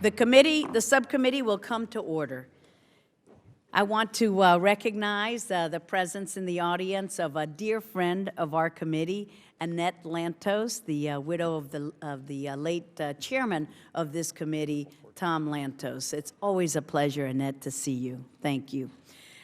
The subcommittee will come to order. I want to recognize the presence in the audience of a dear friend of our committee, Annette Lantos, the widow of the late chairman of this committee, Tom Lantos. It's always a pleasure, Annette, to see you. Thank you.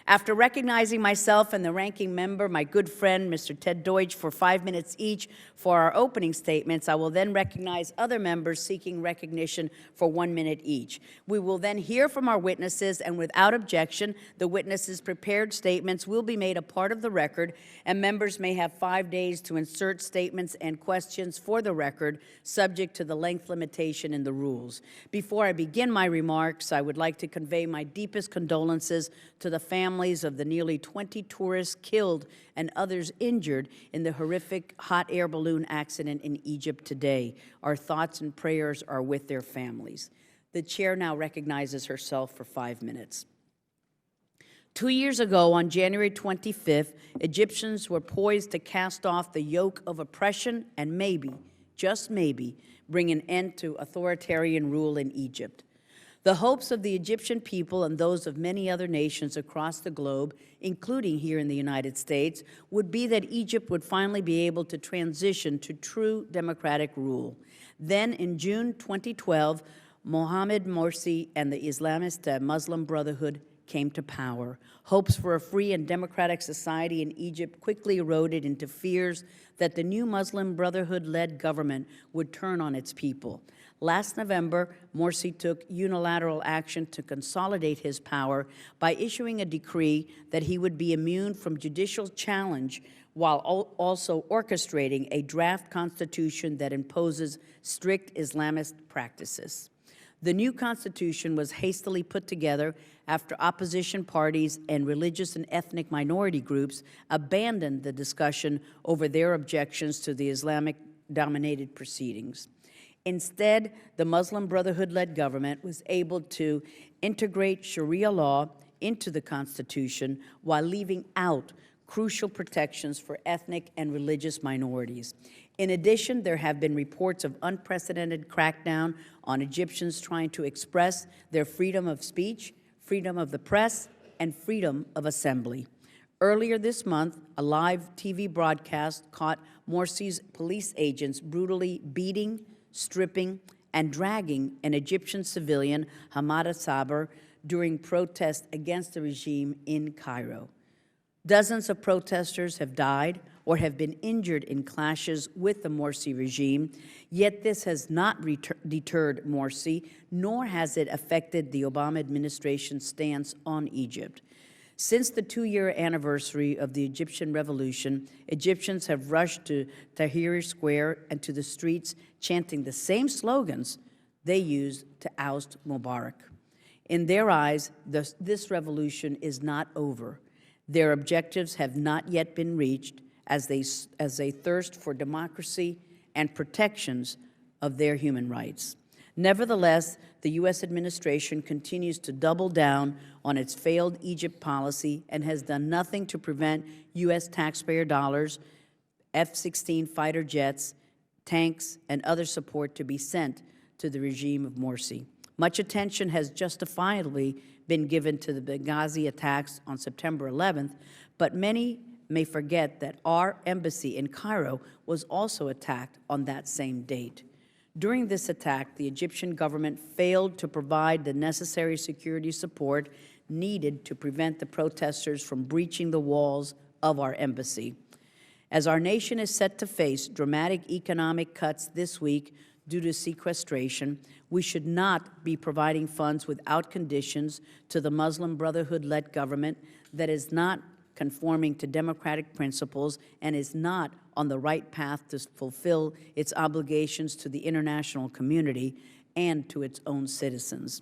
After recognizing myself and the ranking member, my good friend, Mr. Ted Deutsch, for 5 minutes each for our opening statements, I will then recognize other members seeking recognition for 1 minute each. We will then hear from our witnesses, and without objection, the witnesses' prepared statements will be made a part of the record, and members may have 5 days to insert statements and questions for the record, subject to the length limitation in the rules. Before I begin my remarks, I would like to convey my deepest condolences to the families of the nearly 20 tourists killed and others injured in the horrific hot air balloon accident in Egypt today. Our thoughts and prayers are with their families. The chair now recognizes herself for 5 minutes. 2 years ago, on January 25th, Egyptians were poised to cast off the yoke of oppression and maybe, just maybe, bring an end to authoritarian rule in Egypt. The hopes of the Egyptian people and those of many other nations across the globe, including here in the United States, would be that Egypt would finally be able to transition to true democratic rule. Then, in June 2012, Mohamed Morsi and the Islamist Muslim Brotherhood came to power. Hopes for a free and democratic society in Egypt quickly eroded into fears that the new Muslim Brotherhood-led government would turn on its people. Last November, Morsi took unilateral action to consolidate his power by issuing a decree that he would be immune from judicial challenge while also orchestrating a draft constitution that imposes strict Islamist practices. The new constitution was hastily put together after opposition parties and religious and ethnic minority groups abandoned the discussion over their objections to the Islamic-dominated proceedings. Instead, the Muslim Brotherhood-led government was able to integrate Sharia law into the Constitution while leaving out crucial protections for ethnic and religious minorities. In addition, there have been reports of unprecedented crackdown on Egyptians trying to express their freedom of speech, freedom of the press, and freedom of assembly. Earlier this month, a live TV broadcast caught Morsi's police agents brutally beating, stripping, and dragging an Egyptian civilian, Hamada Saber, during protests against the regime in Cairo. Dozens of protesters have died or have been injured in clashes with the Morsi regime, yet this has not deterred Morsi, nor has it affected the Obama administration's stance on Egypt. Since the 2-year anniversary of the Egyptian revolution, Egyptians have rushed to Tahrir Square and to the streets chanting the same slogans they used to oust Mubarak. In their eyes, this revolution is not over. Their objectives have not yet been reached as they thirst for democracy and protections of their human rights. Nevertheless, the U.S. administration continues to double down on its failed Egypt policy and has done nothing to prevent U.S. taxpayer dollars, F-16 fighter jets, tanks, and other support to be sent to the regime of Morsi. Much attention has justifiably been given to the Benghazi attacks on September 11th, but many may forget that our embassy in Cairo was also attacked on that same date. During this attack, the Egyptian government failed to provide the necessary security support needed to prevent the protesters from breaching the walls of our embassy. As our nation is set to face dramatic economic cuts this week due to sequestration, we should not be providing funds without conditions to the Muslim Brotherhood-led government that is not conforming to democratic principles and is not on the right path to fulfill its obligations to the international community and to its own citizens.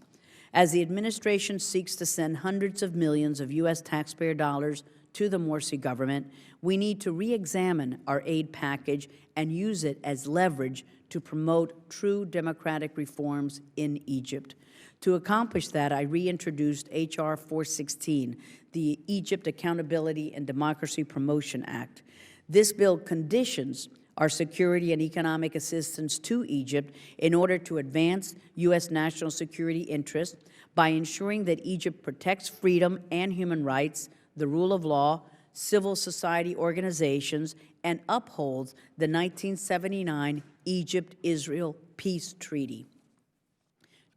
As the administration seeks to send hundreds of millions of U.S. taxpayer dollars to the Morsi government, we need to re-examine our aid package and use it as leverage to promote true democratic reforms in Egypt. To accomplish that, I reintroduced H.R. 416, the Egypt Accountability and Democracy Promotion Act. This bill conditions our security and economic assistance to Egypt in order to advance U.S. national security interests by ensuring that Egypt protects freedom and human rights, the rule of law, civil society organizations, and upholds the 1979 Egypt-Israel Peace Treaty.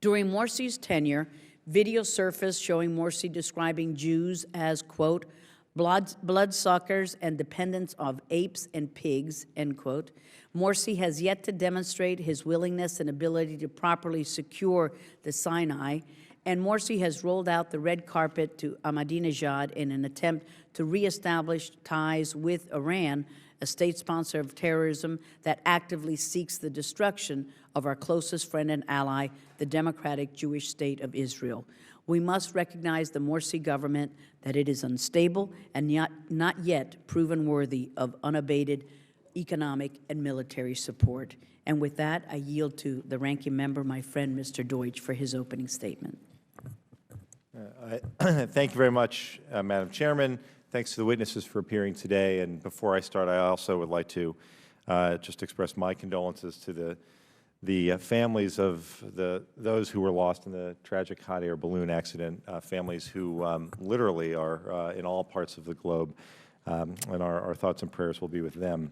During Morsi's tenure, video surfaced showing Morsi describing Jews as, quote, bloodsuckers and dependents of apes and pigs, end quote. Morsi has yet to demonstrate his willingness and ability to properly secure the Sinai, and Morsi has rolled out the red carpet to Ahmadinejad in an attempt to reestablish ties with Iran, a state sponsor of terrorism that actively seeks the destruction of our closest friend and ally, the Democratic Jewish State of Israel. We must recognize the Morsi government, that it is unstable and not yet proven worthy of unabated economic and military support. And with that, I yield to the ranking member, my friend, Mr. Deutsch, for his opening statement. Thank you very much, Madam Chairman. Thanks to the witnesses for appearing today. And before I start, I also would like to just express my condolences to the families of those who were lost in the tragic hot air balloon accident, families who literally are in all parts of the globe, and our thoughts and prayers will be with them.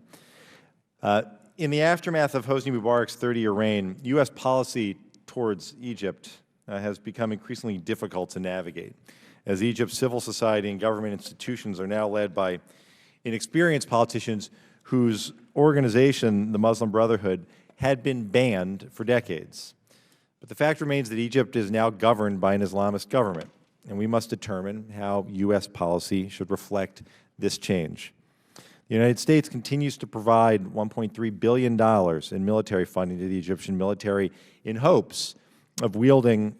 In the aftermath of Hosni Mubarak's 30-year reign, U.S. policy towards Egypt has become increasingly difficult to navigate, as Egypt's civil society and government institutions are now led by inexperienced politicians whose organization, the Muslim Brotherhood, had been banned for decades. But the fact remains that Egypt is now governed by an Islamist government, and we must determine how U.S. policy should reflect this change. The United States continues to provide $1.3 billion in military funding to the Egyptian military in hopes of wielding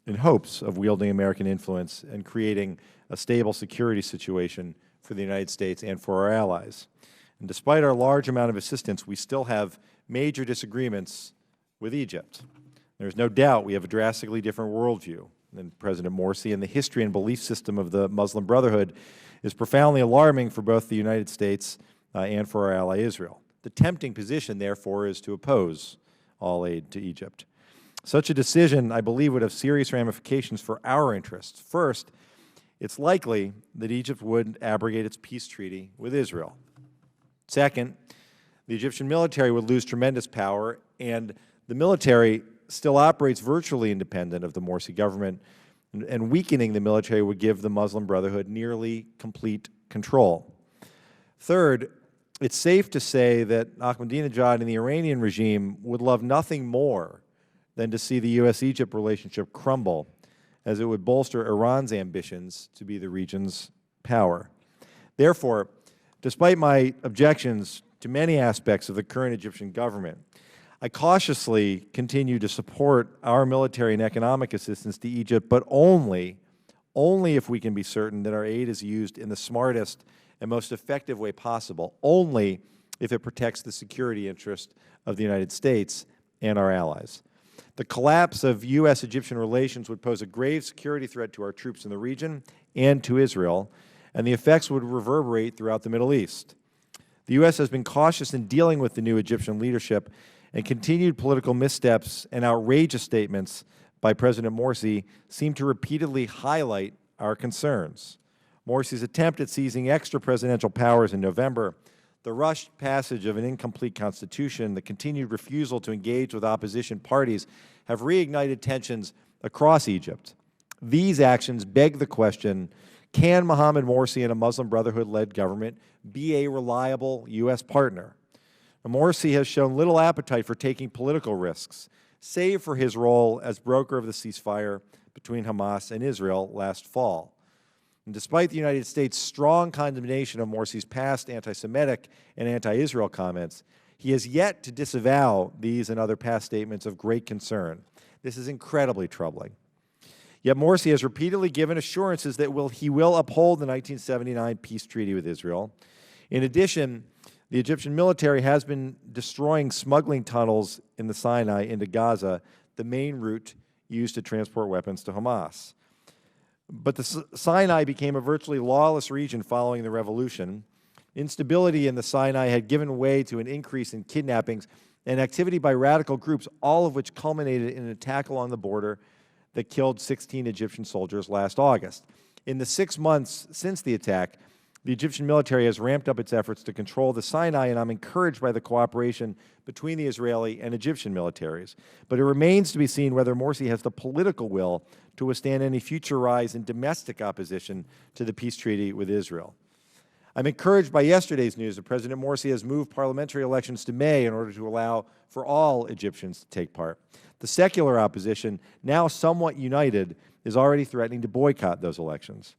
American influence and creating a stable security situation for the United States and for our allies. And despite our large amount of assistance, we still have major disagreements with Egypt. There's no doubt we have a drastically different worldview than President Morsi, and the history and belief system of the Muslim Brotherhood is profoundly alarming for both the United States and for our ally Israel. The tempting position, therefore, is to oppose all aid to Egypt. Such a decision, I believe, would have serious ramifications for our interests. First, it's likely that Egypt would abrogate its peace treaty with Israel. Second, the Egyptian military would lose tremendous power, and the military still operates virtually independent of the Morsi government, and weakening the military would give the Muslim Brotherhood nearly complete control. Third, it's safe to say that Ahmadinejad and the Iranian regime would love nothing more than to see the U.S.-Egypt relationship crumble, as it would bolster Iran's ambitions to be the region's power. Therefore, despite my objections to many aspects of the current Egyptian government, I cautiously continue to support our military and economic assistance to Egypt, but only if we can be certain that our aid is used in the smartest and most effective way possible, only if it protects the security interest of the United States and our allies. The collapse of U.S.-Egyptian relations would pose a grave security threat to our troops in the region and to Israel, and the effects would reverberate throughout the Middle East. The U.S. has been cautious in dealing with the new Egyptian leadership, and continued political missteps and outrageous statements by President Morsi seem to repeatedly highlight our concerns. Morsi's attempt at seizing extra presidential powers in November, the rushed passage of an incomplete constitution, the continued refusal to engage with opposition parties have reignited tensions across Egypt. These actions beg the question, can Mohamed Morsi and a Muslim Brotherhood-led government be a reliable U.S. partner? Morsi has shown little appetite for taking political risks, save for his role as broker of the ceasefire between Hamas and Israel last fall. And despite the United States' strong condemnation of Morsi's past anti-Semitic and anti-Israel comments, he has yet to disavow these and other past statements of great concern. This is incredibly troubling. Yet Morsi has repeatedly given assurances that he will uphold the 1979 peace treaty with Israel. In addition, the Egyptian military has been destroying smuggling tunnels in the Sinai into Gaza, the main route used to transport weapons to Hamas. But the Sinai became a virtually lawless region following the revolution. Instability in the Sinai had given way to an increase in kidnappings and activity by radical groups, all of which culminated in an attack along the border that killed 16 Egyptian soldiers last August. In the 6 months since the attack, the Egyptian military has ramped up its efforts to control the Sinai, and I'm encouraged by the cooperation between the Israeli and Egyptian militaries. But it remains to be seen whether Morsi has the political will to withstand any future rise in domestic opposition to the peace treaty with Israel. I'm encouraged by yesterday's news that President Morsi has moved parliamentary elections to May in order to allow for all Egyptians to take part. The secular opposition, now somewhat united, is already threatening to boycott those elections.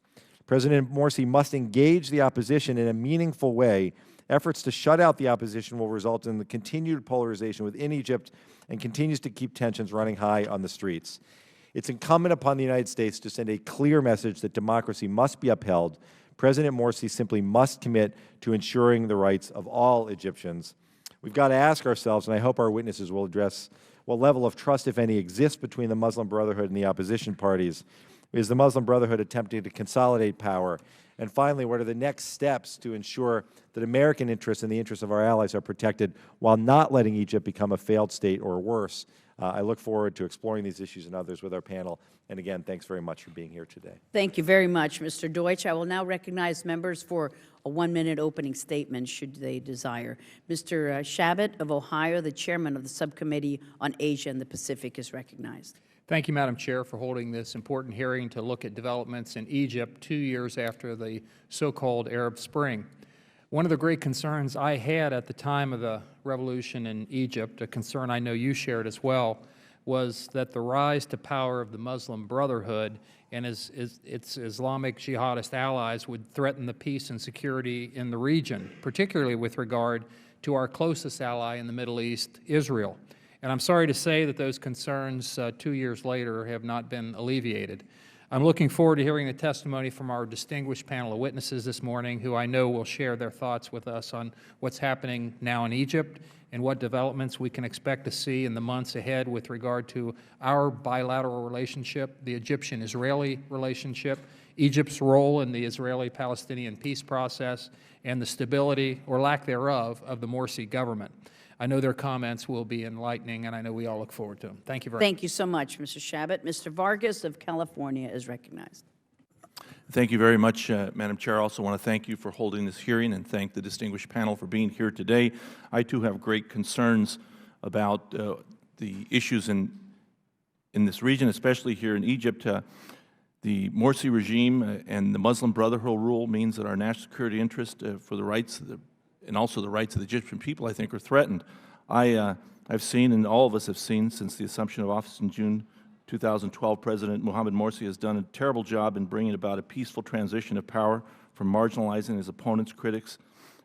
President Morsi must engage the opposition in a meaningful way. Efforts to shut out the opposition will result in the continued polarization within Egypt and continues to keep tensions running high on the streets. It's incumbent upon the United States to send a clear message that democracy must be upheld. President Morsi simply must commit to ensuring the rights of all Egyptians. We've got to ask ourselves, and I hope our witnesses will address what level of trust, if any, exists between the Muslim Brotherhood and the opposition parties. Is the Muslim Brotherhood attempting to consolidate power? And finally, what are the next steps to ensure that American interests and the interests of our allies are protected while not letting Egypt become a failed state or worse? I look forward to exploring these issues and others with our panel. And again, thanks very much for being here today. Thank you very much, Mr. Deutsch. I will now recognize members for a 1-minute opening statement, should they desire. Mr. Shabbat of Ohio, the chairman of the Subcommittee on Asia and the Pacific, is recognized. Thank you, Madam Chair, for holding this important hearing to look at developments in Egypt 2 years after the so-called Arab Spring. One of the great concerns I had at the time of the revolution in Egypt, a concern I know you shared as well, was that the rise to power of the Muslim Brotherhood and its Islamic jihadist allies would threaten the peace and security in the region, particularly with regard to our closest ally in the Middle East, Israel. And I'm sorry to say that those concerns 2 years later have not been alleviated. I'm looking forward to hearing the testimony from our distinguished panel of witnesses this morning, who I know will share their thoughts with us on what's happening now in Egypt and what developments we can expect to see in the months ahead with regard to our bilateral relationship, the Egyptian-Israeli relationship, Egypt's role in the Israeli-Palestinian peace process, and the stability, or lack thereof, of the Morsi government. I know their comments will be enlightening, and I know we all look forward to them. Thank you very much. Thank you so much, Mr. Shabbat. Mr. Vargas of California is recognized. Thank you very much, Madam Chair. I also want to thank you for holding this hearing and thank the distinguished panel for being here today. I, too, have great concerns about the issues in this region, especially here in Egypt. The Morsi regime and the Muslim Brotherhood rule means that our national security interest for the rights of and also the rights of the Egyptian people, I think, are threatened. I've seen, and all of us have seen, since the assumption of office in June 2012, President Mohamed Morsi has done a terrible job in bringing about a peaceful transition of power from marginalizing his opponents, critics,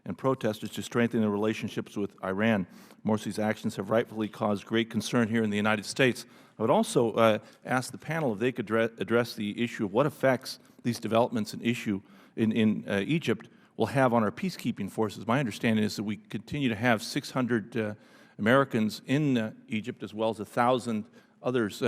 and protesters to strengthening their relationships with Iran. Morsi's actions have rightfully caused great concern here in the United States. I would also ask the panel if they could address the issue of what effects these developments in Egypt will have on our peacekeeping forces. My understanding is that we continue to have 600 Americans in Egypt, as well as 1,000 others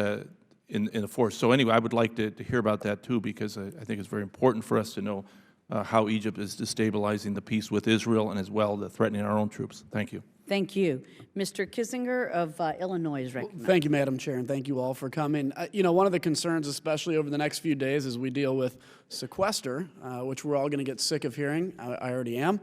in the force. So anyway, I would like to hear about that too, because I think it's very important for us to know how Egypt is destabilizing the peace with Israel and as well threatening our own troops. Thank you. Thank you. Mr. Kissinger of Illinois is recognized. Thank you, Madam Chair, and thank you all for coming. You know, one of the concerns, especially over the next few days, as we deal with sequester, which we're all going to get sick of hearing. I already am.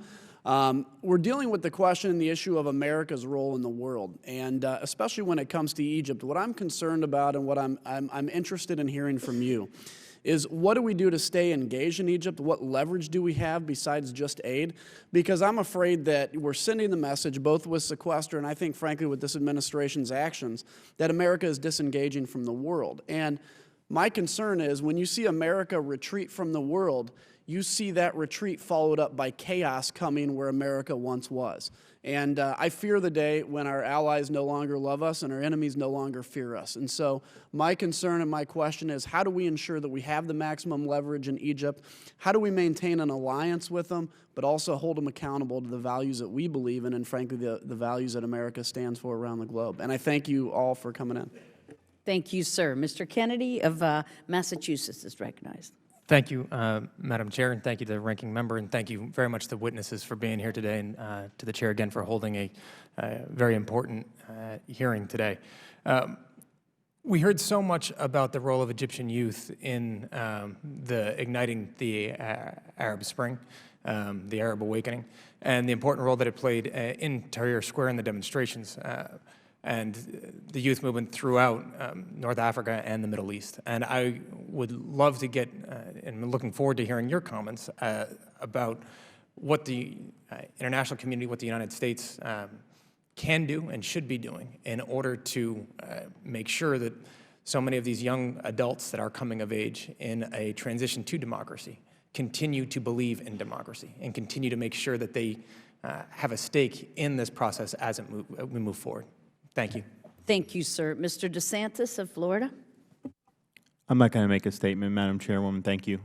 We're dealing with the question and the issue of America's role in the world, and especially when it comes to Egypt. What I'm concerned about and what I'm interested in hearing from you is, what do we do to stay engaged in Egypt? What leverage do we have besides just aid? Because I'm afraid that we're sending the message, both with sequester and I think, frankly, with this administration's actions, that America is disengaging from the world. And my concern is, when you see America retreat from the world, you see that retreat followed up by chaos coming where America once was. And I fear the day when our allies no longer love us and our enemies no longer fear us. And so my concern and my question is, how do we ensure that we have the maximum leverage in Egypt? How do we maintain an alliance with them, but also hold them accountable to the values that we believe in and, frankly, the values that America stands for around the globe? And I thank you all for coming in. Thank you, sir. Mr. Kennedy of Massachusetts is recognized. Thank you, Madam Chair, and thank you to the ranking member, and thank you very much to the witnesses for being here today, and to the chair again for holding a very important hearing today. We heard so much about the role of Egyptian youth in igniting the Arab Spring, the Arab awakening, and the important role that it played in Tahrir Square in the demonstrations, and the youth movement throughout North Africa and the Middle East. And I would love to get, and I'm looking forward to hearing your comments about what the international community, what the United States can do and should be doing in order to make sure that so many of these young adults that are coming of age in a transition to democracy continue to believe in democracy and continue to make sure that they have a stake in this process as we move forward. Thank you. Thank you, sir. Mr. DeSantis of Florida. I'm not going to make a statement, Madam Chairwoman. Thank you.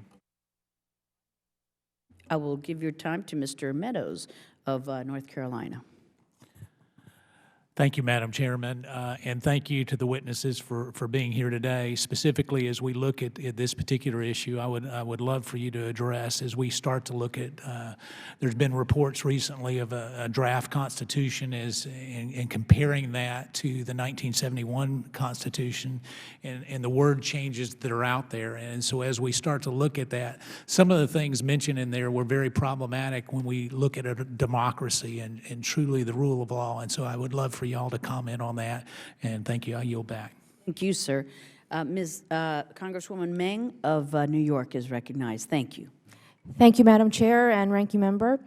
I will give your time to Mr. Meadows of North Carolina. Thank you, Madam Chairman, and thank you to the witnesses for being here today. Specifically, as we look at this particular issue, I would love for you to address, as we start to look at, there's been reports recently of a draft constitution and comparing that to the 1971 Constitution and the word changes that are out there. And so as we start to look at that, some of the things mentioned in there were very problematic when we look at a democracy and truly the rule of law. And so I would love for y'all to comment on that, and thank you. I yield back. Thank you, sir. Congresswoman Meng of New York is recognized. Thank you. Thank you, Madam Chair and Ranking Member,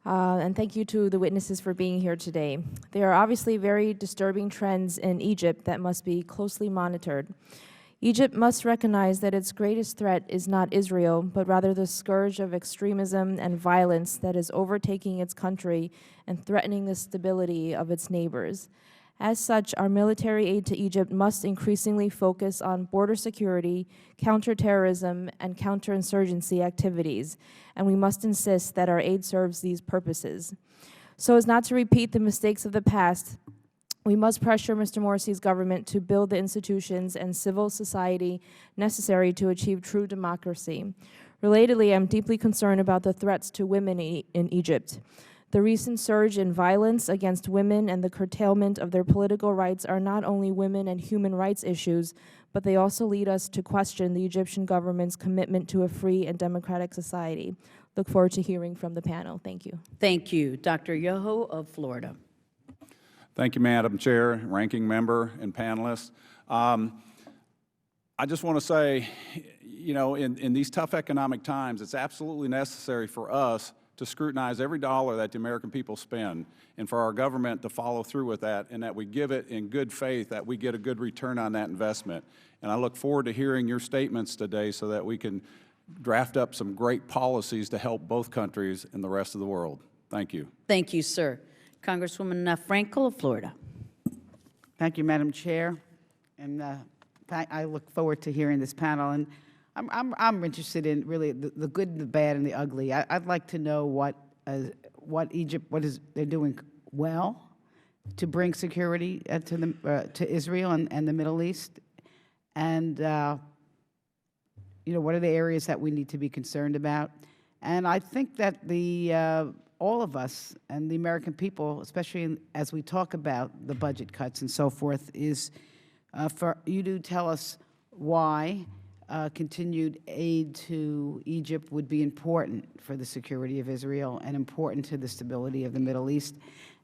and thank you to the witnesses for being here today. There are obviously very disturbing trends in Egypt that must be closely monitored. Egypt must recognize that its greatest threat is not Israel, but rather the scourge of extremism and violence that is overtaking its country and threatening the stability of its neighbors. As such, our military aid to Egypt must increasingly focus on border security, counterterrorism, and counterinsurgency activities, and we must insist that our aid serves these purposes. So as not to repeat the mistakes of the past, we must pressure Mr. Morsi's government to build the institutions and civil society necessary to achieve true democracy. Relatedly, I'm deeply concerned about the threats to women in Egypt. The recent surge in violence against women and the curtailment of their political rights are not only women and human rights issues, but they also lead us to question the Egyptian government's commitment to a free and democratic society. Look forward to hearing from the panel. Thank you. Thank you. Dr. Yoho of Florida. Thank you, Madam Chair, Ranking Member, and panelists. I just want to say, you know, in these tough economic times, it's absolutely necessary for us to scrutinize every dollar that the American people spend, and for our government to follow through with that, and that we give it in good faith, that we get a good return on that investment. And I look forward to hearing your statements today so that we can draft up some great policies to help both countries and the rest of the world. Thank you. Thank you, sir. Congresswoman Frankel of Florida. Thank you, Madam Chair, and I look forward to hearing this panel. And I'm interested in really the good, the bad, and the ugly. I'd like to know what they're doing well to bring security to Israel and the Middle East, and you know, what are the areas that we need to be concerned about. And I think that all of us and the American people, especially as we talk about the budget cuts and so forth, is for you to tell us why continued aid to Egypt would be important for the security of Israel and important to the stability of the Middle East.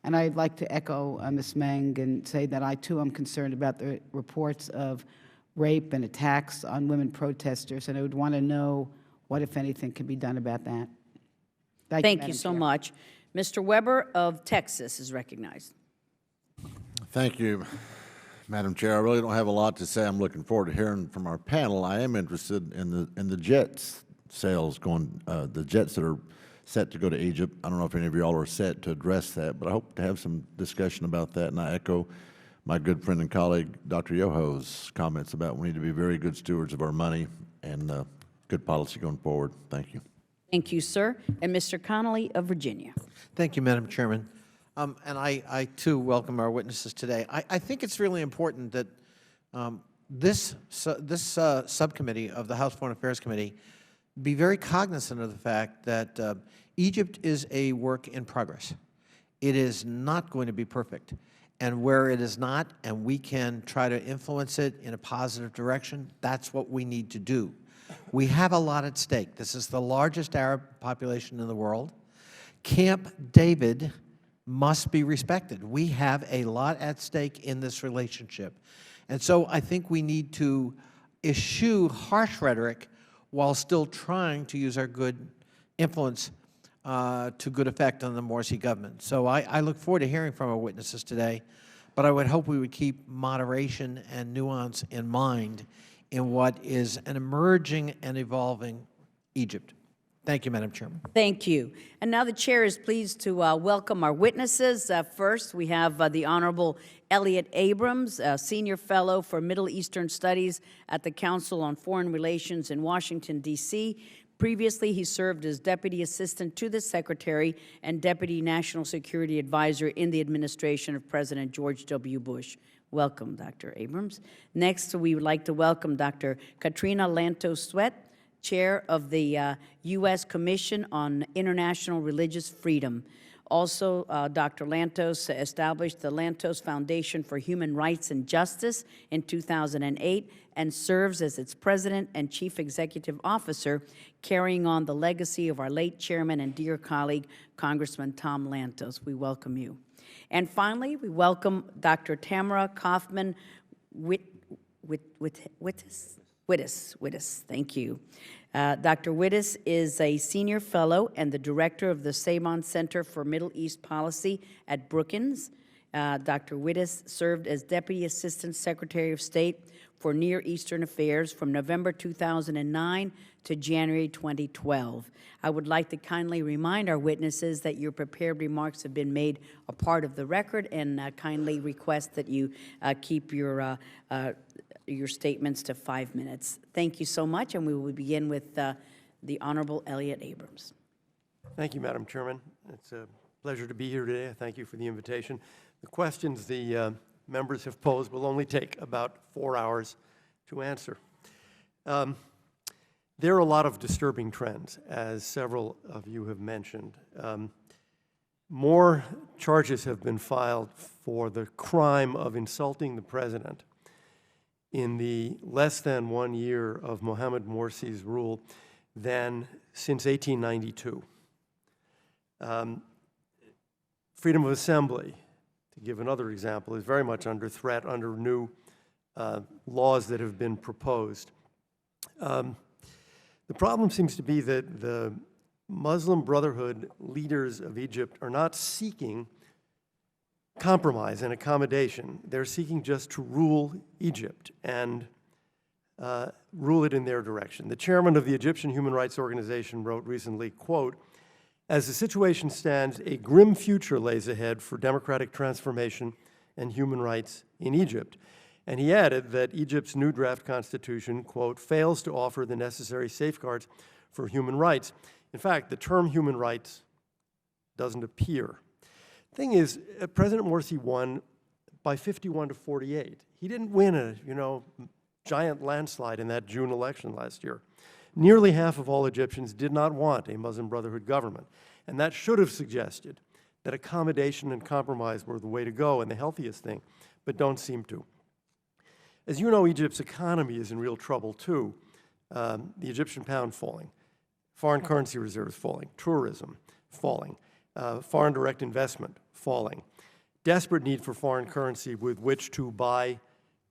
And I'd like to echo Ms. Meng and say that I, too, am concerned about the reports of rape and attacks on women protesters, and I would want to know what, if anything, can be done about that. Thank you so much. Mr. Weber of Texas is recognized. Thank you, Madam Chair. I really don't have a lot to say. I'm looking forward to hearing from our panel. I am interested in the jets sales going, the jets that are set to go to Egypt. I don't know if any of you all are set to address that, but I hope to have some discussion about that. And I echo my good friend and colleague, Dr. Yoho's comments about we need to be very good stewards of our money and good policy going forward. Thank you. Thank you, sir. And Mr. Connolly of Virginia. Thank you, Madam Chairman. And I, too, welcome our witnesses today. I think it's really important that this subcommittee of the House Foreign Affairs Committee be very cognizant of the fact that Egypt is a work in progress. It is not going to be perfect. And where it is not, and we can try to influence it in a positive direction, that's what we need to do. We have a lot at stake. This is the largest Arab population in the world. Camp David must be respected. We have a lot at stake in this relationship. And so I think we need to eschew harsh rhetoric while still trying to use our good influence to good effect on the Morsi government. So I look forward to hearing from our witnesses today, but I would hope we would keep moderation and nuance in mind in what is an emerging and evolving Egypt. Thank you, Madam Chairman. Thank you. And now the chair is pleased to welcome our witnesses. First, we have the Honorable Elliot Abrams, Senior Fellow for Middle Eastern Studies at the Council on Foreign Relations in Washington, D.C. Previously, he served as Deputy Assistant to the Secretary and Deputy National Security Advisor in the administration of President George W. Bush. Welcome, Dr. Abrams. Next, we would like to welcome Dr. Katrina Lantos-Sweat, Chair of the U.S. Commission on International Religious Freedom. Also, Dr. Lantos established the Lantos Foundation for Human Rights and Justice in 2008 and serves as its president and chief executive officer, carrying on the legacy of our late chairman and dear colleague, Congressman Tom Lantos. We welcome you. And finally, we welcome Dr. Tamara Kaufman-Wittis. Thank you. Dr. Wittis is a senior fellow and the director of the Saban Center for Middle East Policy at Brookings. Dr. Wittis served as Deputy Assistant Secretary of State for Near Eastern Affairs from November 2009 to January 2012. I would like to kindly remind our witnesses that your prepared remarks have been made a part of the record, and kindly request that you keep your statements to 5 minutes. Thank you so much, and we will begin with the Honorable Elliot Abrams. Thank you, Madam Chairman. It's a pleasure to be here today. I thank you for the invitation. The questions the members have posed will only take about 4 hours to answer. There are a lot of disturbing trends, as several of you have mentioned. More charges have been filed for the crime of insulting the president in the less than 1 year of Mohamed Morsi's rule than since 1892. Freedom of assembly, to give another example, is very much under threat under new laws that have been proposed. The problem seems to be that the Muslim Brotherhood leaders of Egypt are not seeking compromise and accommodation. They're seeking just to rule Egypt and rule it in their direction. The chairman of the Egyptian Human Rights Organization wrote recently, quote, "As the situation stands, a grim future lays ahead for democratic transformation and human rights in Egypt." And he added that Egypt's new draft constitution, quote, "fails to offer the necessary safeguards for human rights." In fact, the term human rights doesn't appear. Thing is, President Morsi won by 51 to 48. He didn't win a, giant landslide in that June election last year. Nearly half of all Egyptians did not want a Muslim Brotherhood government, and that should have suggested that accommodation and compromise were the way to go and the healthiest thing, but don't seem to. As you know, Egypt's economy is in real trouble too. The Egyptian pound falling, foreign currency reserves falling, tourism falling, foreign direct investment falling, desperate need for foreign currency with which to buy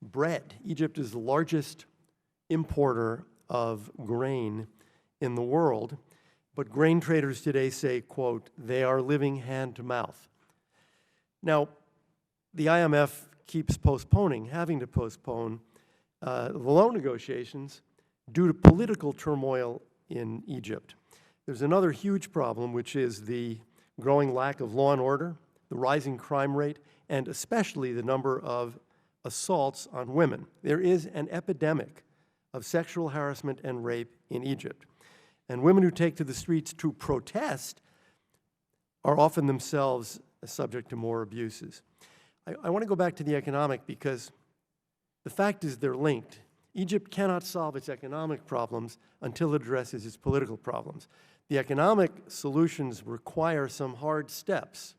bread. Egypt is the largest importer of grain in the world, but grain traders today say, quote, "they are living hand to mouth." Now, the IMF keeps having to postpone the loan negotiations due to political turmoil in Egypt. There's another huge problem, which is the growing lack of law and order, the rising crime rate, and especially the number of assaults on women. There is an epidemic of sexual harassment and rape in Egypt. And women who take to the streets to protest are often themselves subject to more abuses. I want to go back to the economic because the fact is they're linked. Egypt cannot solve its economic problems until it addresses its political problems. The economic solutions require some hard steps,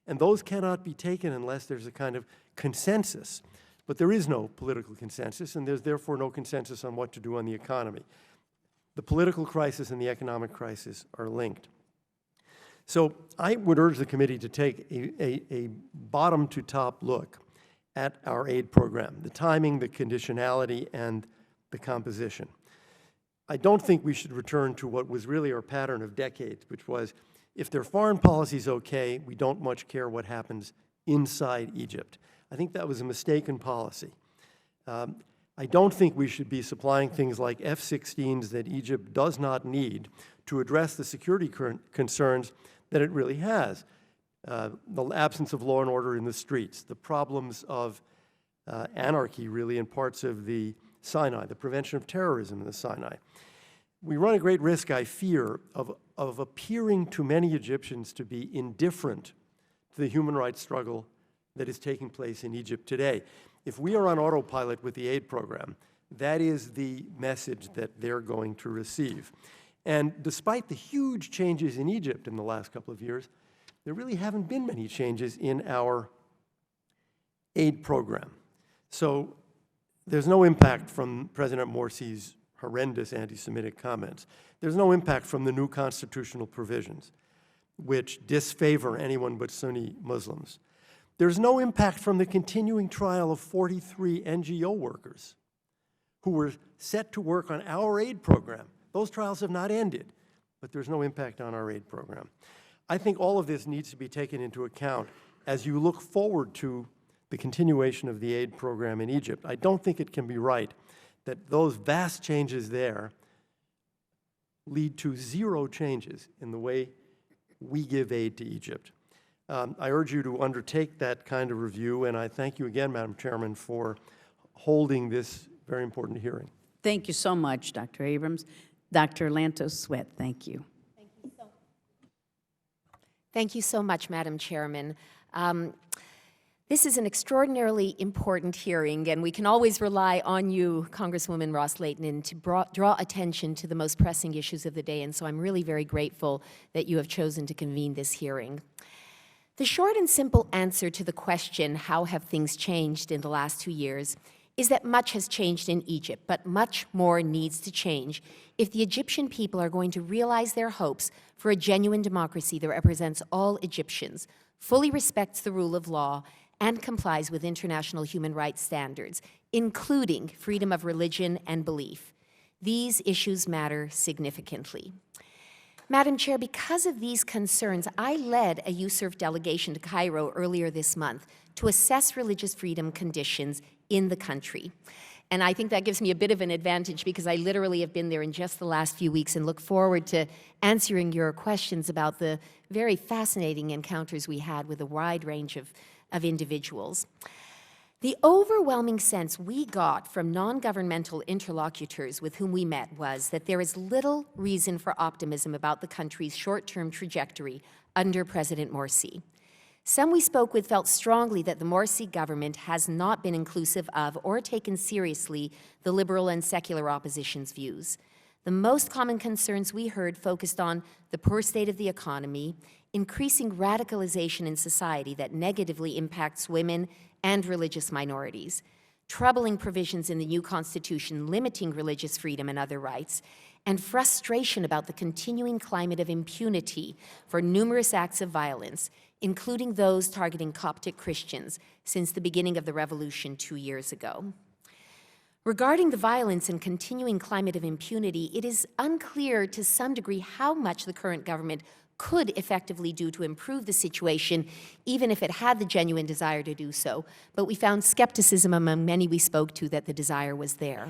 and those cannot be taken unless there's a kind of consensus. But there is no political consensus, and there's therefore no consensus on what to do on the economy. The political crisis and the economic crisis are linked. So I would urge the committee to take a bottom-to-top look at our aid program, the timing, the conditionality, and the composition. I don't think we should return to what was really our pattern of decades, which was, if their foreign policy is okay, we don't much care what happens inside Egypt. I think that was a mistaken policy. I don't think we should be supplying things like F-16s that Egypt does not need to address the security concerns that it really has. The absence of law and order in the streets, the problems of anarchy, really, in parts of the Sinai, the prevention of terrorism in the Sinai. We run a great risk, I fear, of appearing to many Egyptians to be indifferent to the human rights struggle that is taking place in Egypt today. If we are on autopilot with the aid program, that is the message that they're going to receive. And despite the huge changes in Egypt in the last couple of years, there really haven't been many changes in our aid program. So there's no impact from President Morsi's horrendous anti-Semitic comments. There's no impact from the new constitutional provisions, which disfavor anyone but Sunni Muslims. There's no impact from the continuing trial of 43 NGO workers who were set to work on our aid program. Those trials have not ended, but there's no impact on our aid program. I think all of this needs to be taken into account as you look forward to the continuation of the aid program in Egypt. I don't think it can be right that those vast changes there lead to zero changes in the way we give aid to Egypt. I urge you to undertake that kind of review, and I thank you again, Madam Chairman, for holding this very important hearing. Thank you so much, Dr. Abrams. Dr. Lantos-Sweat, thank you. Thank you so much, Madam Chairman. This is an extraordinarily important hearing, and we can always rely on you, Congresswoman Ros-Lehtinen, to draw attention to the most pressing issues of the day, and so I'm really very grateful that you have chosen to convene this hearing. The short and simple answer to the question, how have things changed in the last 2 years, is that much has changed in Egypt, but much more needs to change if the Egyptian people are going to realize their hopes for a genuine democracy that represents all Egyptians, fully respects the rule of law, and complies with international human rights standards, including freedom of religion and belief. These issues matter significantly. Madam Chair, because of these concerns, I led a USERF delegation to Cairo earlier this month to assess religious freedom conditions in the country. And I think that gives me a bit of an advantage because I literally have been there in just the last few weeks and look forward to answering your questions about the very fascinating encounters we had with a wide range of individuals. The overwhelming sense we got from non-governmental interlocutors with whom we met was that there is little reason for optimism about the country's short-term trajectory under President Morsi. Some we spoke with felt strongly that the Morsi government has not been inclusive of or taken seriously the liberal and secular opposition's views. The most common concerns we heard focused on the poor state of the economy, increasing radicalization in society that negatively impacts women and religious minorities, troubling provisions in the new constitution limiting religious freedom and other rights, and frustration about the continuing climate of impunity for numerous acts of violence, including those targeting Coptic Christians since the beginning of the revolution 2 years ago. Regarding the violence and continuing climate of impunity, it is unclear to some degree how much the current government could effectively do to improve the situation, even if it had the genuine desire to do so. But we found skepticism among many we spoke to that the desire was there.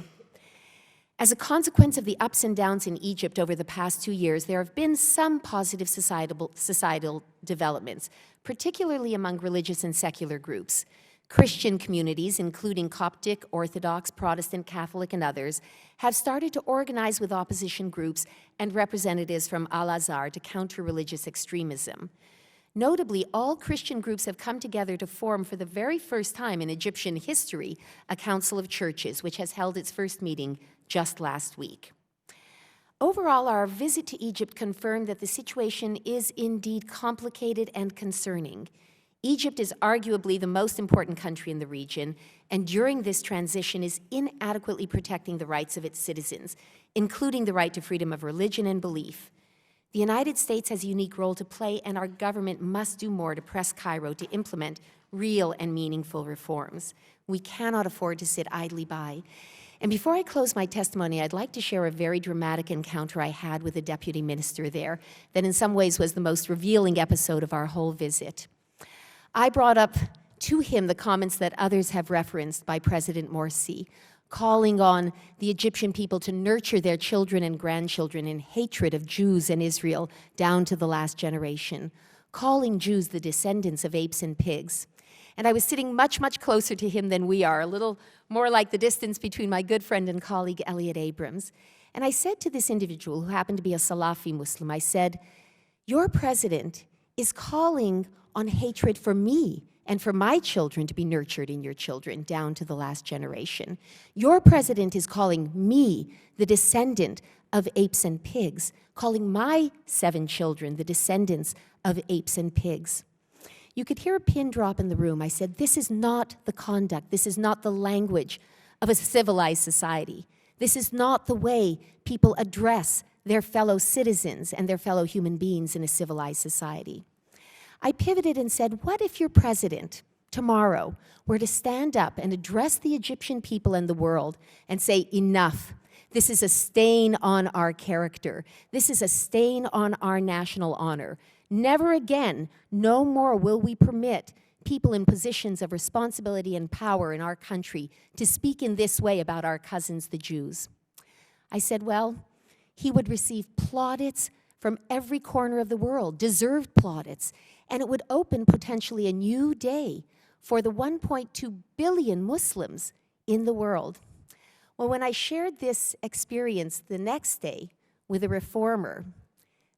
As a consequence of the ups and downs in Egypt over the past 2 years, there have been some positive societal developments, particularly among religious and secular groups. Christian communities, including Coptic, Orthodox, Protestant, Catholic, and others, have started to organize with opposition groups and representatives from Al-Azhar to counter religious extremism. Notably, all Christian groups have come together to form, for the very first time in Egyptian history, a Council of Churches, which has held its first meeting just last week. Overall, our visit to Egypt confirmed that the situation is indeed complicated and concerning. Egypt is arguably the most important country in the region, and during this transition is inadequately protecting the rights of its citizens, including the right to freedom of religion and belief. The United States has a unique role to play, and our government must do more to press Cairo to implement real and meaningful reforms. We cannot afford to sit idly by. And before I close my testimony, I'd like to share a very dramatic encounter I had with a deputy minister there that in some ways was the most revealing episode of our whole visit. I brought up to him the comments that others have referenced by President Morsi, calling on the Egyptian people to nurture their children and grandchildren in hatred of Jews and Israel down to the last generation, calling Jews the descendants of apes and pigs. And I was sitting much, much closer to him than we are, a little more like the distance between my good friend and colleague Elliot Abrams. And I said to this individual, who happened to be a Salafi Muslim, I said, "Your president is calling on hatred for me and for my children to be nurtured in your children down to the last generation. Your president is calling me the descendant of apes and pigs, calling my 7 children the descendants of apes and pigs." You could hear a pin drop in the room. I said, this is not the conduct, this is not the language of a civilized society. This is not the way people address their fellow citizens and their fellow human beings in a civilized society. I pivoted and said, what if your president tomorrow were to stand up and address the Egyptian people and the world and say, enough, this is a stain on our character, this is a stain on our national honor. Never again, no more will we permit people in positions of responsibility and power in our country to speak in this way about our cousins, the Jews. I said, well, he would receive plaudits from every corner of the world, deserved plaudits, and it would open potentially a new day for the 1.2 billion Muslims in the world. Well, when I shared this experience the next day with a reformer,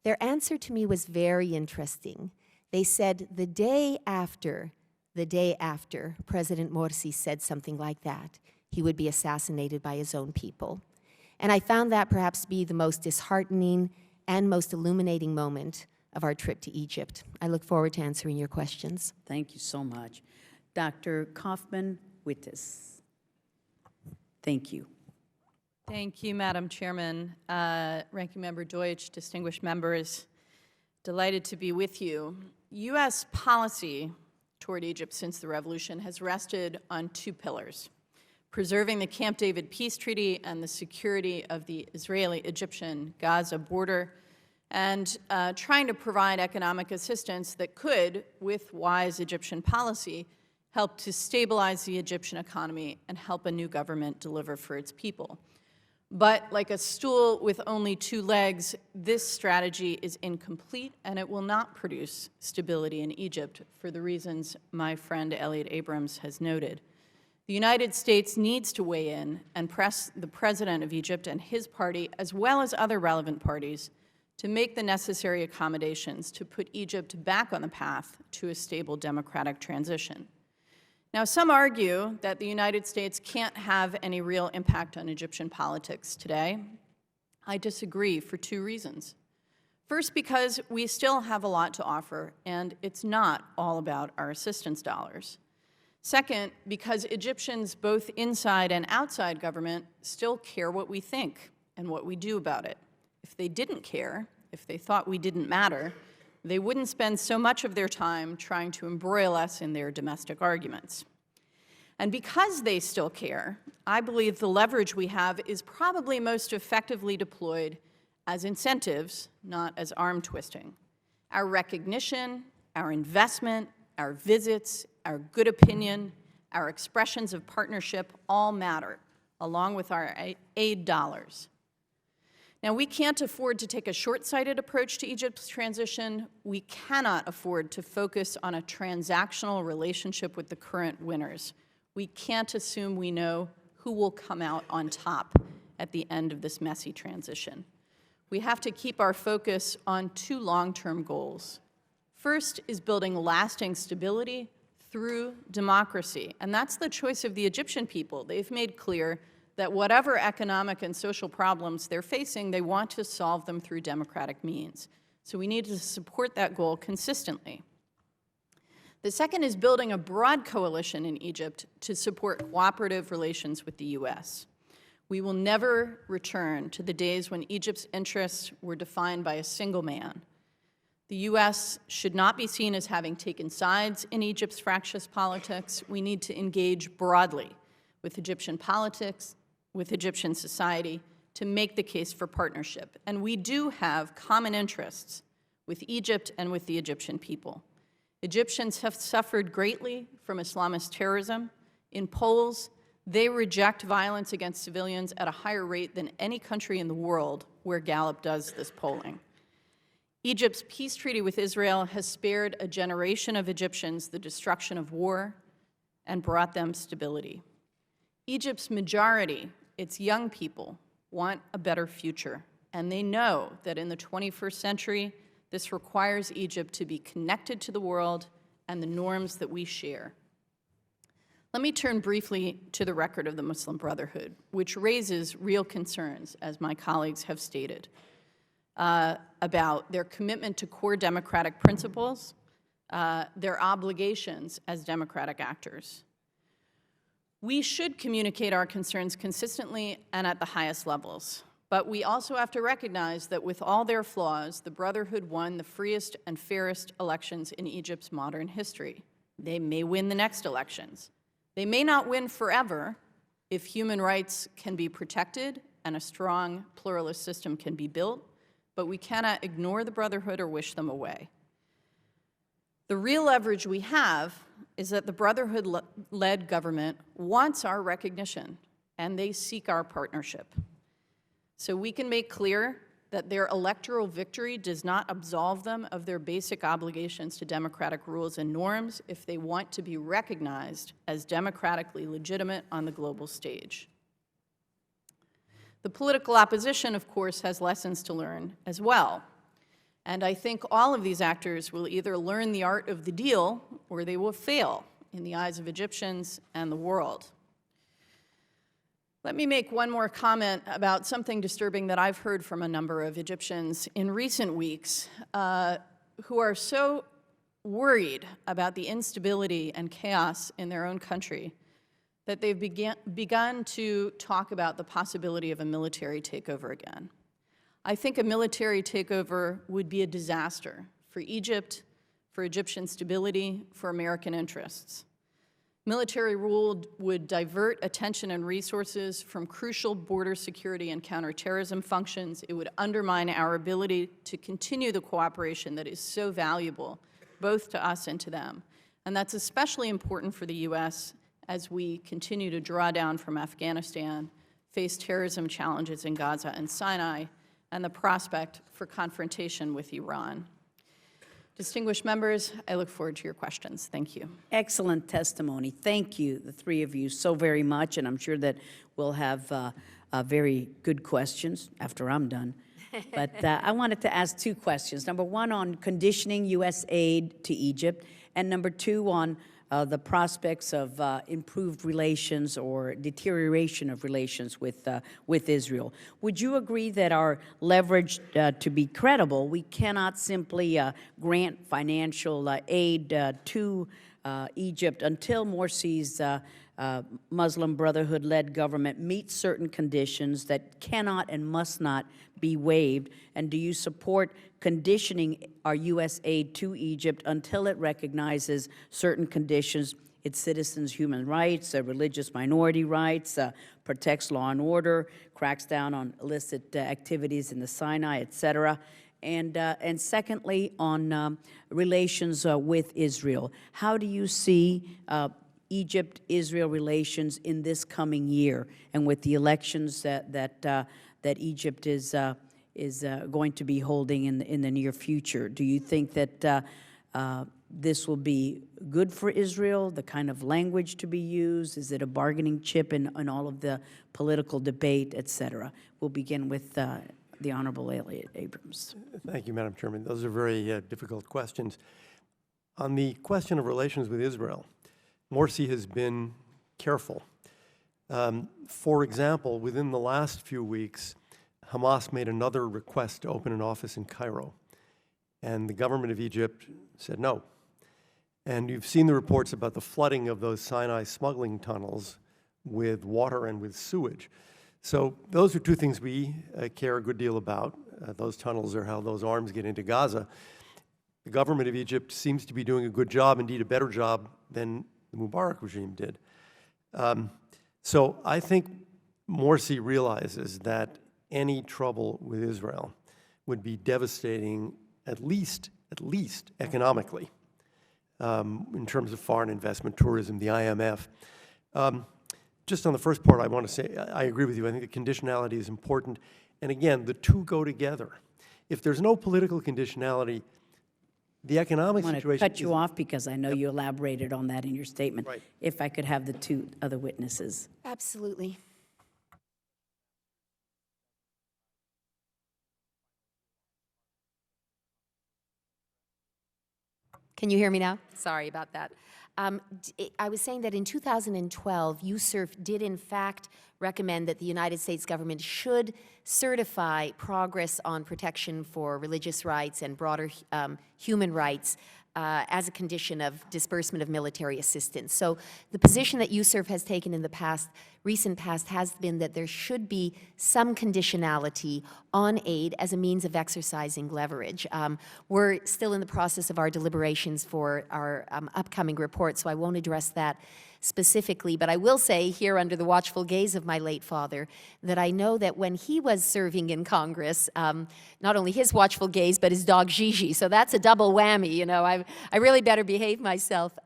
their answer to me was very interesting. They said the day after President Morsi said something like that, he would be assassinated by his own people. And I found that perhaps to be the most disheartening and most illuminating moment of our trip to Egypt. I look forward to answering your questions. Thank you so much. Dr. Kaufman-Wittes. Thank you. Thank you, Madam Chairman. Ranking Member Deutsch, distinguished members, delighted to be with you. U.S. policy toward Egypt since the revolution has rested on 2 pillars: preserving the Camp David peace treaty and the security of the Israeli-Egyptian Gaza border, and trying to provide economic assistance that could, with wise Egyptian policy, help to stabilize the Egyptian economy and help a new government deliver for its people. But like a stool with only 2 legs, this strategy is incomplete, and it will not produce stability in Egypt for the reasons my friend Elliot Abrams has noted. The United States needs to weigh in and press the president of Egypt and his party, as well as other relevant parties, to make the necessary accommodations to put Egypt back on the path to a stable democratic transition. Now, some argue that the United States can't have any real impact on Egyptian politics today. I disagree for 2 reasons. First, because we still have a lot to offer, and it's not all about our assistance dollars. Second, because Egyptians both inside and outside government still care what we think and what we do about it. If they didn't care, if they thought we didn't matter, they wouldn't spend so much of their time trying to embroil us in their domestic arguments. And because they still care, I believe the leverage we have is probably most effectively deployed as incentives, not as arm twisting. Our recognition, our investment, our visits, our good opinion, our expressions of partnership all matter, along with our aid dollars. Now, we can't afford to take a short-sighted approach to Egypt's transition. We cannot afford to focus on a transactional relationship with the current winners. We can't assume we know who will come out on top at the end of this messy transition. We have to keep our focus on 2 long-term goals. First is building lasting stability through democracy, and that's the choice of the Egyptian people. They've made clear that whatever economic and social problems they're facing, they want to solve them through democratic means. So we need to support that goal consistently. The second is building a broad coalition in Egypt to support cooperative relations with the U.S. We will never return to the days when Egypt's interests were defined by a single man. The U.S. should not be seen as having taken sides in Egypt's fractious politics. We need to engage broadly with Egyptian politics, with Egyptian society, to make the case for partnership. And we do have common interests with Egypt and with the Egyptian people. Egyptians have suffered greatly from Islamist terrorism. In polls, they reject violence against civilians at a higher rate than any country in the world where Gallup does this polling. Egypt's peace treaty with Israel has spared a generation of Egyptians the destruction of war and brought them stability. Egypt's majority, its young people, want a better future, and they know that in the 21st century, this requires Egypt to be connected to the world and the norms that we share. Let me turn briefly to the record of the Muslim Brotherhood, which raises real concerns, as my colleagues have stated, about their commitment to core democratic principles, their obligations as democratic actors. We should communicate our concerns consistently and at the highest levels. But we also have to recognize that with all their flaws, the Brotherhood won the freest and fairest elections in Egypt's modern history. They may win the next elections. They may not win forever if human rights can be protected and a strong pluralist system can be built, but we cannot ignore the Brotherhood or wish them away. The real leverage we have is that the Brotherhood-led government wants our recognition, and they seek our partnership. So we can make clear that their electoral victory does not absolve them of their basic obligations to democratic rules and norms if they want to be recognized as democratically legitimate on the global stage. The political opposition, of course, has lessons to learn as well. And I think all of these actors will either learn the art of the deal or they will fail in the eyes of Egyptians and the world. Let me make one more comment about something disturbing that I've heard from a number of Egyptians in recent weeks who are so worried about the instability and chaos in their own country that they've begun to talk about the possibility of a military takeover again. I think a military takeover would be a disaster for Egypt, for Egyptian stability, for American interests. Military rule would divert attention and resources from crucial border security and counterterrorism functions. It would undermine our ability to continue the cooperation that is so valuable, both to us and to them. And that's especially important for the U.S. as we continue to draw down from Afghanistan, face terrorism challenges in Gaza and Sinai, and the prospect for confrontation with Iran. Distinguished members, I look forward to your questions. Thank you. Excellent testimony. Thank you, the three of you, so very much, and I'm sure that we'll have very good questions after I'm done. But I wanted to ask two questions. Number one, on conditioning U.S. aid to Egypt, and number two, on the prospects of improved relations or deterioration of relations with Israel. Would you agree that our leverage to be credible, we cannot simply grant financial aid to Egypt until Morsi's Muslim Brotherhood-led government meets certain conditions that cannot and must not be waived? And do you support conditioning our U.S. aid to Egypt until it recognizes certain conditions, its citizens' human rights, religious minority rights, protects law and order, cracks down on illicit activities in the Sinai, et cetera? And secondly, on relations with Israel, how do you see Egypt-Israel relations in this coming year, and with the elections that Egypt is going to be holding in the near future? Do you think that this will be good for Israel, the kind of language to be used? Is it a bargaining chip in all of the political debate, et cetera? We'll begin with the Honorable Elliott Abrams. Thank you, Madam Chairman. Those are very difficult questions. On the question of relations with Israel, Morsi has been careful. For example, within the last few weeks, Hamas made another request to open an office in Cairo, and the government of Egypt said no. And you've seen the reports about the flooding of those Sinai smuggling tunnels with water and with sewage. So those are two things we care a good deal about. Those tunnels are how those arms get into Gaza. The government of Egypt seems to be doing a good job, indeed a better job than the Mubarak regime did. So I think Morsi realizes that any trouble with Israel would be devastating, at least economically, in terms of foreign investment, tourism, the IMF. Just on the first part, I want to say I agree with you. I think the conditionality is important. And again, the two go together. If there's no political conditionality, the economic situation... I want to cut you off because I know you elaborated on that in your statement. Right. If I could have the two other witnesses. Absolutely. Can you hear me now? Sorry about that. I was saying that in 2012, USERF did in fact recommend that the United States government should certify progress on protection for religious rights and broader human rights as a condition of disbursement of military assistance. So the position that USERF has taken in the recent past has been that there should be some conditionality on aid as a means of exercising leverage. We're still in the process of our deliberations for our upcoming report, so I won't address that specifically, but I will say here under the watchful gaze of my late father that I know that when he was serving in Congress, not only his watchful gaze, but his dog Gigi, so that's a double whammy, you know, I really better behave myself.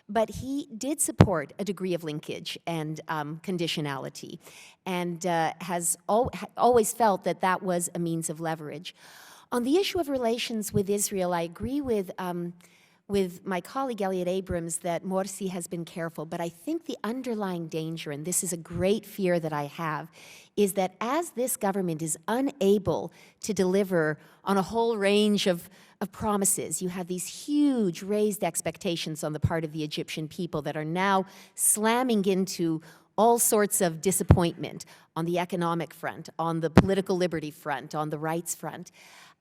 But he did support a degree of linkage and conditionality and has always felt that that was a means of leverage. On the issue of relations with Israel, I agree with my colleague Elliott Abrams that Morsi has been careful, but I think the underlying danger, and this is a great fear that I have, is that as this government is unable to deliver on a whole range of promises, you have these huge raised expectations on the part of the Egyptian people that are now slamming into all sorts of disappointment on the economic front, on the political liberty front, on the rights front.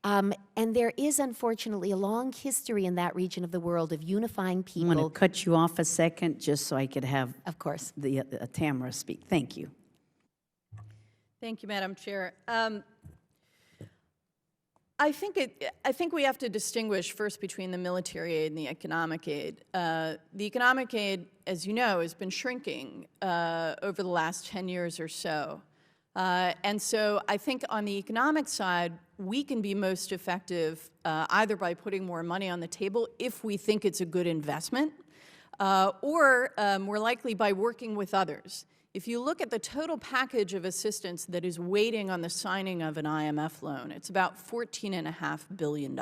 And there is, unfortunately, a long history in that region of the world of unifying people. I'm going to cut you off a second just so I could have, of course, the Tamara speak. Thank you. Thank you, Madam Chair. I think we have to distinguish first between the military aid and the economic aid. The economic aid, as you know, has been shrinking over the last 10 years or so. And so I think on the economic side, we can be most effective either by putting more money on the table if we think it's a good investment, or more likely by working with others. If you look at the total package of assistance that is waiting on the signing of an IMF loan, it's about $14.5 billion.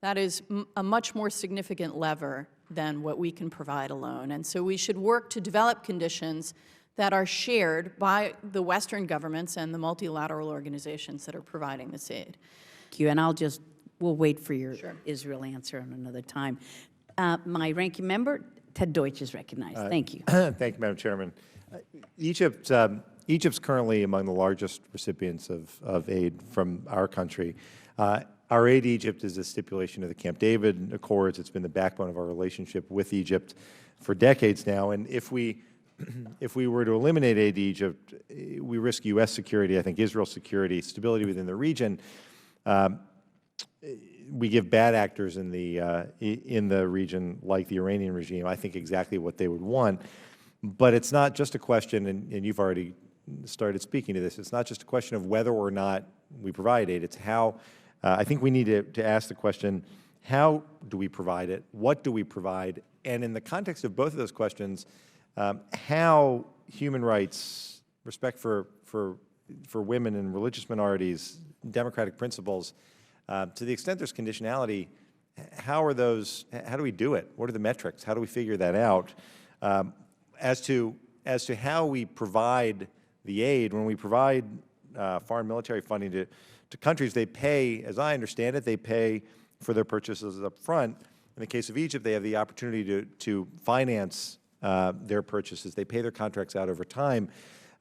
That is a much more significant lever than what we can provide alone. And so we should work to develop conditions that are shared by the Western governments and the multilateral organizations that are providing this aid. Thank you, and we'll wait for your Israel answer on another time. My ranking member, Ted Deutsch, is recognized. Thank you. Thank you, Madam Chairman. Egypt's currently among the largest recipients of aid from our country. Our aid to Egypt is a stipulation of the Camp David Accords. It's been the backbone of our relationship with Egypt for decades now. And if we were to eliminate aid to Egypt, we risk U.S. security, I think Israel's security, stability within the region. We give bad actors in the region, like the Iranian regime, I think exactly what they would want. But it's not just a question, and you've already started speaking to this, it's not just a question of whether or not we provide aid, it's how, I think we need to ask the question, how do we provide it, what do we provide, and in the context of both of those questions, how human rights, respect for women and religious minorities, democratic principles, to the extent there's conditionality, how do we do it? What are the metrics? How do we figure that out? As to how we provide the aid, when we provide foreign military funding to countries. They pay, as I understand it, they pay for their purchases up front. In the case of Egypt, they have the opportunity to finance their purchases. They pay their contracts out over time.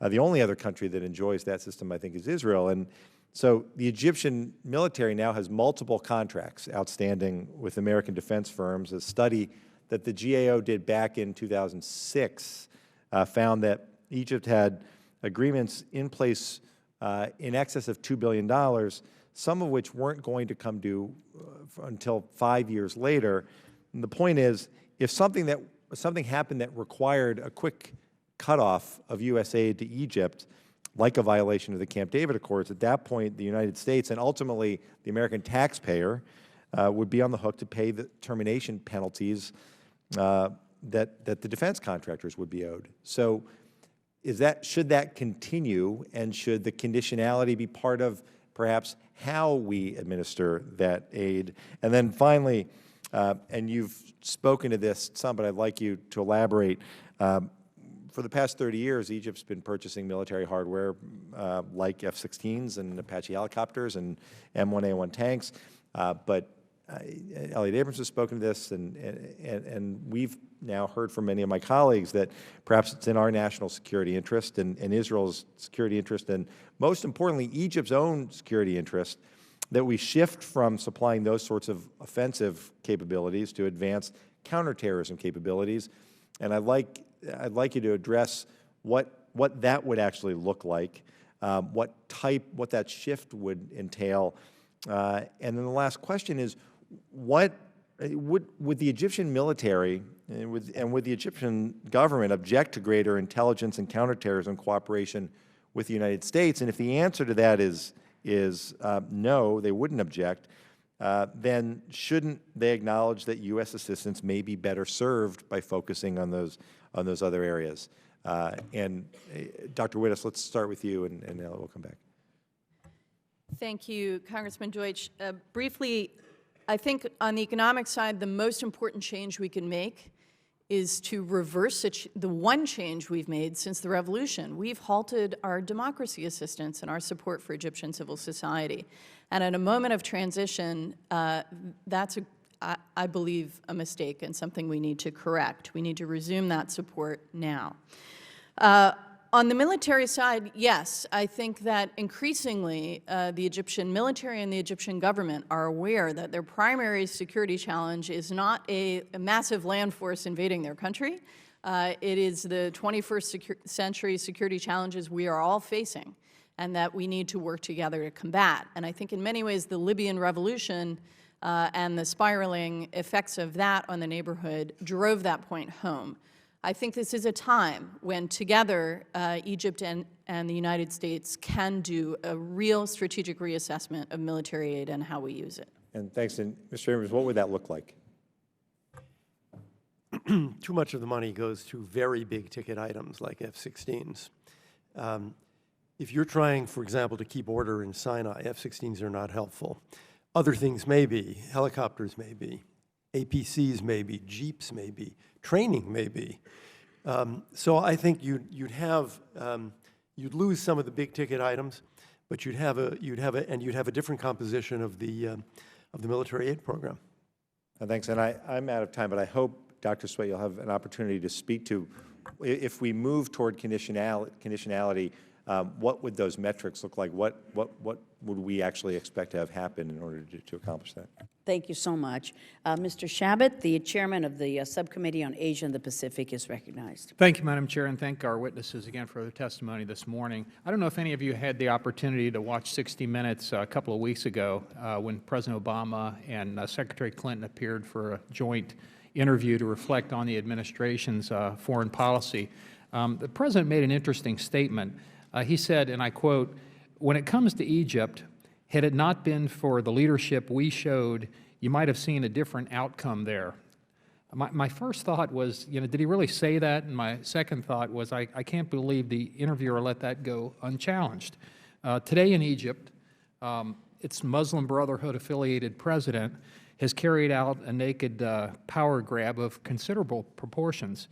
The only other country that enjoys that system, I think, is Israel. And so the Egyptian military now has multiple contracts outstanding with American defense firms. A study that the GAO did back in 2006 found that Egypt had agreements in place in excess of $2 billion, some of which weren't going to come due until 5 years later. And the point is, if something happened that required a quick cutoff of U.S. aid to Egypt, like a violation of the Camp David Accords, at that point the United States and ultimately the American taxpayer would be on the hook to pay the termination penalties that the defense contractors would be owed. So should that continue, and should the conditionality be part of perhaps how we administer that aid? And then finally, and you've spoken to this some, but I'd like you to elaborate. For the past 30 years, Egypt's been purchasing military hardware like F-16s and Apache helicopters and M1A1 tanks. But Elliot Abrams has spoken to this, and we've now heard from many of my colleagues that perhaps it's in our national security interest and Israel's security interest, and most importantly, Egypt's own security interest, that we shift from supplying those sorts of offensive capabilities to advanced counterterrorism capabilities. And I'd like you to address what that would actually look like, what that shift would entail. And then the last question is, what would the Egyptian military and would the Egyptian government object to greater intelligence and counterterrorism cooperation with the United States? And if the answer to that is no, they wouldn't object, then shouldn't they acknowledge that U.S. assistance may be better served by focusing on those other areas? And Dr. Wittes, let's start with you, and then we'll come back. Thank you, Congressman Deutsch. Briefly, I think on the economic side, the most important change we can make is to reverse the one change we've made since the revolution. We've halted our democracy assistance and our support for Egyptian civil society. And at a moment of transition, that's, I believe, a mistake and something we need to correct. We need to resume that support now. On the military side, yes, I think that increasingly the Egyptian military and the Egyptian government are aware that their primary security challenge is not a massive land force invading their country. It is the 21st century security challenges we are all facing, and that we need to work together to combat. And I think in many ways the Libyan revolution and the spiraling effects of that on the neighborhood drove that point home. I think this is a time when together Egypt and the United States can do a real strategic reassessment of military aid and how we use it. And thanks. And Mr. Abrams, what would that look like? Too much of the money goes to very big ticket items like F-16s. If you're trying, for example, to keep order in Sinai, F-16s are not helpful. Other things may be, helicopters may be, APCs may be, Jeeps may be, training may be. So I think you'd lose some of the big ticket items, but you'd have a different composition of the military aid program. Thanks. And I'm out of time, but I hope, Dr. Sweat, you'll have an opportunity to speak to, if we move toward conditionality, what would those metrics look like? What would we actually expect to have happen in order to accomplish that? Thank you so much. Mr. Shabbat, the chairman of the Subcommittee on Asia and the Pacific, is recognized. Thank you, Madam Chair, and thank our witnesses again for their testimony this morning. I don't know if any of you had the opportunity to watch 60 Minutes a couple of weeks ago when President Obama and Secretary Clinton appeared for a joint interview to reflect on the administration's foreign policy. The President made an interesting statement. He said, and I quote, "When it comes to Egypt, had it not been for the leadership we showed, you might have seen a different outcome there." My first thought was, did he really say that? And my second thought was, I can't believe the interviewer let that go unchallenged. Today in Egypt, its Muslim Brotherhood-affiliated president has carried out a naked power grab of considerable proportions.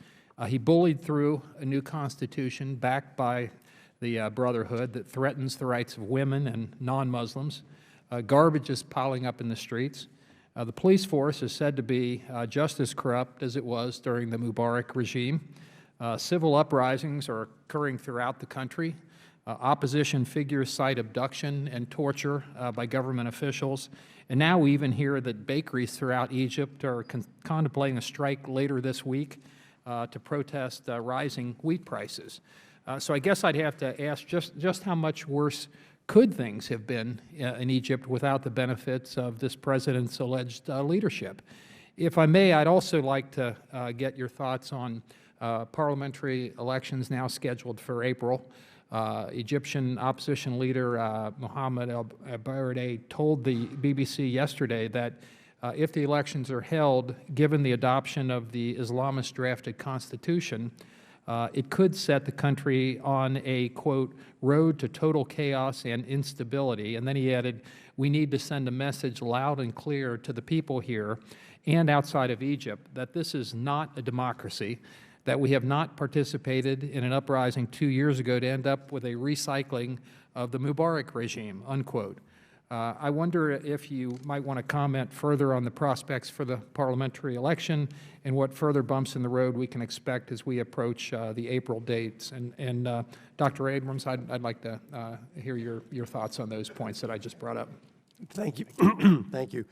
He bullied through a new constitution backed by the Brotherhood that threatens the rights of women and non-Muslims. Garbage is piling up in the streets. The police force is said to be just as corrupt as it was during the Mubarak regime. Civil uprisings are occurring throughout the country. Opposition figures cite abduction and torture by government officials. And now we even hear that bakeries throughout Egypt are contemplating a strike later this week to protest rising wheat prices. So I guess I'd have to ask just how much worse could things have been in Egypt without the benefits of this president's alleged leadership? If I may, I'd also like to get your thoughts on parliamentary elections now scheduled for April. Egyptian opposition leader Mohammed el-Baradei told the BBC yesterday that if the elections are held, given the adoption of the Islamist-drafted constitution, it could set the country on a, quote, road to total chaos and instability. And then he added, we need to send a message loud and clear to the people here and outside of Egypt that this is not a democracy, that we have not participated in an uprising 2 years ago to end up with a recycling of the Mubarak regime, unquote. I wonder if you might want to comment further on the prospects for the parliamentary election and what further bumps in the road we can expect as we approach the April dates. And Dr. Abrams, I'd like to hear your thoughts on those points that I just brought up. Thank you. Thank you.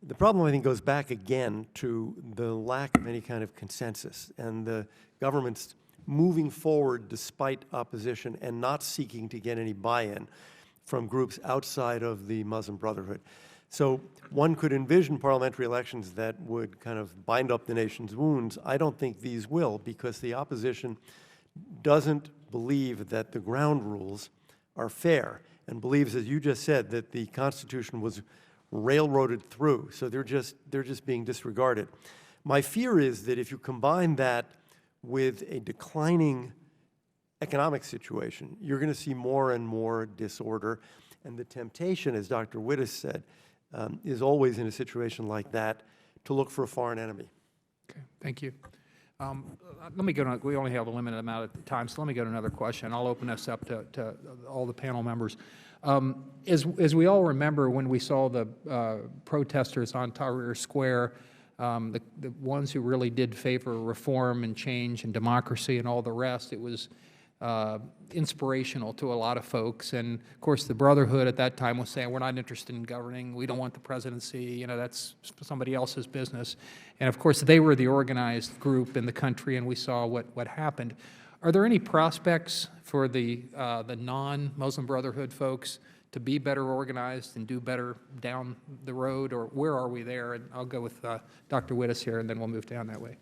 The problem, I think, goes back again to the lack of any kind of consensus and the government's moving forward despite opposition and not seeking to get any buy-in from groups outside of the Muslim Brotherhood. So one could envision parliamentary elections that would kind of bind up the nation's wounds. I don't think these will, because the opposition doesn't believe that the ground rules are fair and believes, as you just said, that the Constitution was railroaded through. So they're just being disregarded. My fear is that if you combine that with a declining economic situation, you're going to see more and more disorder. And the temptation, as Dr. Wittes said, is always in a situation like that to look for a foreign enemy. Okay, thank you. Let me go to, we only have a limited amount of time, so let me go to another question. I'll open this up to all the panel members. As we all remember, when we saw the protesters on Tahrir Square, the ones who really did favor reform and change and democracy and all the rest, it was inspirational to a lot of folks. And of course, the Brotherhood at that time was saying, we're not interested in governing, we don't want the presidency, you know, that's somebody else's business. And of course, they were the organized group in the country, and we saw what happened. Are there any prospects for the non-Muslim Brotherhood folks to be better organized and do better down the road, or where are we there? And I'll go with Dr. Wittes here, and then we'll move down that way.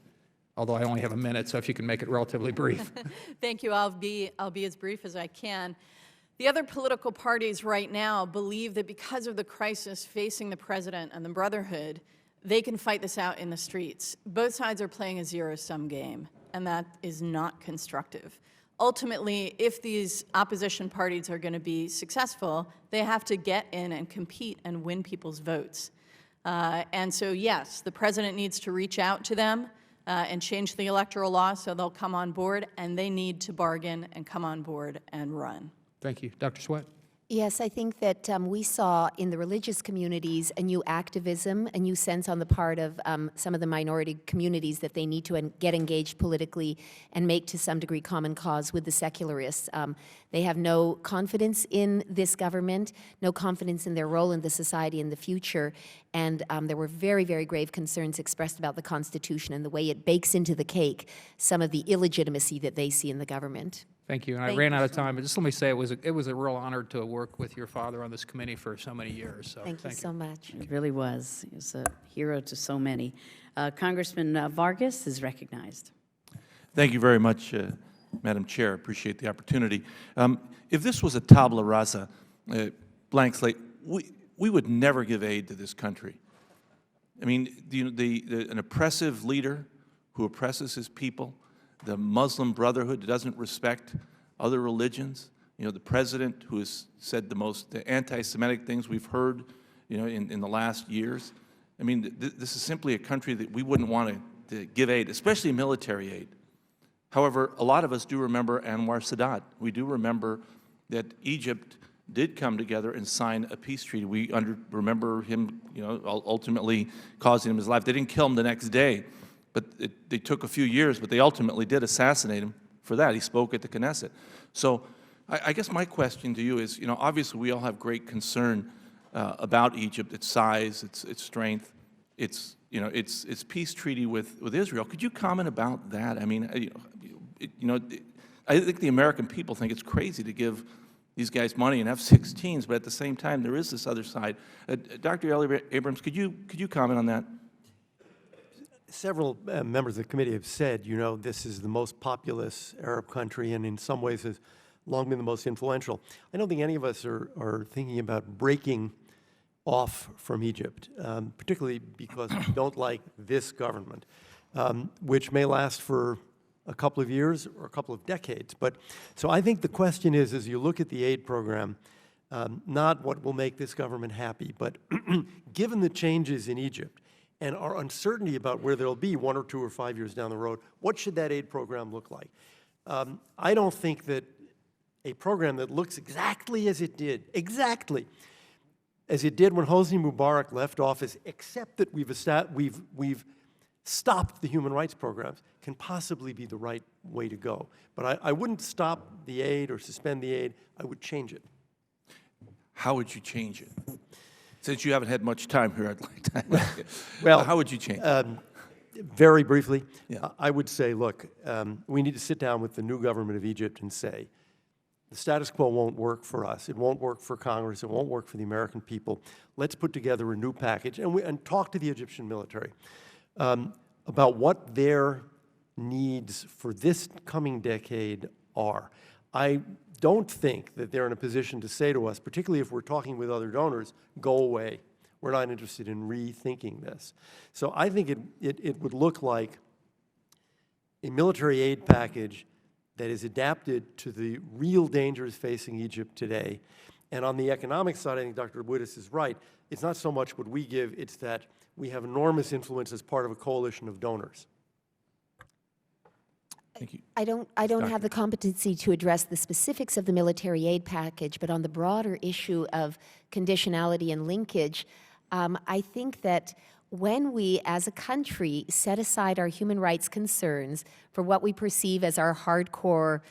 Although I only have a minute, so if you can make it relatively brief. Thank you. I'll be as brief as I can. The other political parties right now believe that because of the crisis facing the president and the Brotherhood, they can fight this out in the streets. Both sides are playing a zero-sum game, and that is not constructive. Ultimately, if these opposition parties are going to be successful, they have to get in and compete and win people's votes. And so, yes, the president needs to reach out to them and change the electoral law so they'll come on board, and they need to bargain and come on board and run. Thank you. Dr. Sweat? Yes, I think that we saw in the religious communities a new activism, a new sense on the part of some of the minority communities that they need to get engaged politically and make to some degree common cause with the secularists. They have no confidence in this government, no confidence in their role in the society in the future, and there were very, very grave concerns expressed about the Constitution and the way it bakes into the cake some of the illegitimacy that they see in the government. Thank you. And I ran out of time, but just let me say it was a real honor to work with your father on this committee for so many years. So thank you so much. It really was. He was a hero to so many. Congressman Vargas is recognized. Thank you very much, Madam Chair. I appreciate the opportunity. If this was a tabula rasa, blank slate, we would never give aid to this country. I mean, an oppressive leader who oppresses his people, the Muslim Brotherhood doesn't respect other religions, you know, the president who has said the most anti-Semitic things we've heard, you know, in the last years. I mean, this is simply a country that we wouldn't want to give aid, especially military aid. However, a lot of us do remember Anwar Sadat. We do remember that Egypt did come together and sign a peace treaty. We remember him, ultimately causing him his life. They didn't kill him the next day, but they took a few years, but they ultimately did assassinate him for that. He spoke at the Knesset. So I guess my question to you is, obviously we all have great concern about Egypt, its size, its strength, its peace treaty with Israel. Could you comment about that? I mean, I think the American people think it's crazy to give these guys money and F-16s, but at the same time, there is this other side. Dr. Abrams, could you comment on that? Several members of the committee have said, this is the most populous Arab country and in some ways has long been the most influential. I don't think any of us are thinking about breaking off from Egypt, particularly because we don't like this government, which may last for a couple of years or a couple of decades. But so I think the question is, as you look at the aid program, not what will make this government happy, but given the changes in Egypt and our uncertainty about where they'll be 1 or 2 or 5 years down the road, what should that aid program look like? I don't think that a program that looks exactly as it did when Hosni Mubarak left office, except that we've stopped the human rights programs, can possibly be the right way to go. But I wouldn't stop the aid or suspend the aid. I would change it. How would you change it? Since you haven't had much time here, I'd like to ask you. Well, how would you change it? Very briefly, Yeah. I would say, look, we need to sit down with the new government of Egypt and say, the status quo won't work for us. It won't work for Congress. It won't work for the American people. Let's put together a new package and talk to the Egyptian military about what their needs for this coming decade are. I don't think that they're in a position to say to us, particularly if we're talking with other donors, go away. We're not interested in rethinking this. So I think it would look like a military aid package that is adapted to the real dangers facing Egypt today. And on the economic side, I think Dr. Wittes is right. It's not so much what we give, it's that we have enormous influence as part of a coalition of donors. Thank you. I don't have the competency to address the specifics of the military aid package, but on the broader issue of conditionality and linkage, I think that when we, as a country, set aside our human rights concerns for what we perceive as our hardcore,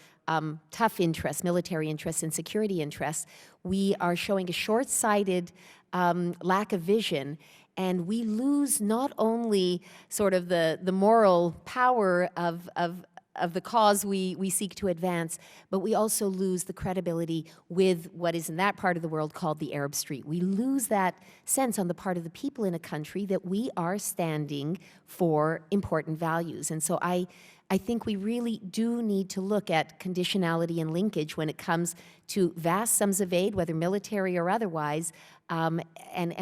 tough interests, military interests and security interests, we are showing a short-sighted lack of vision, and we lose not only sort of the moral power of the cause we seek to advance, but we also lose the credibility with what is in that part of the world called the Arab Street. We lose that sense on the part of the people in a country that we are standing for important values. And so I think we really do need to look at conditionality and linkage when it comes to vast sums of aid, whether military or otherwise, and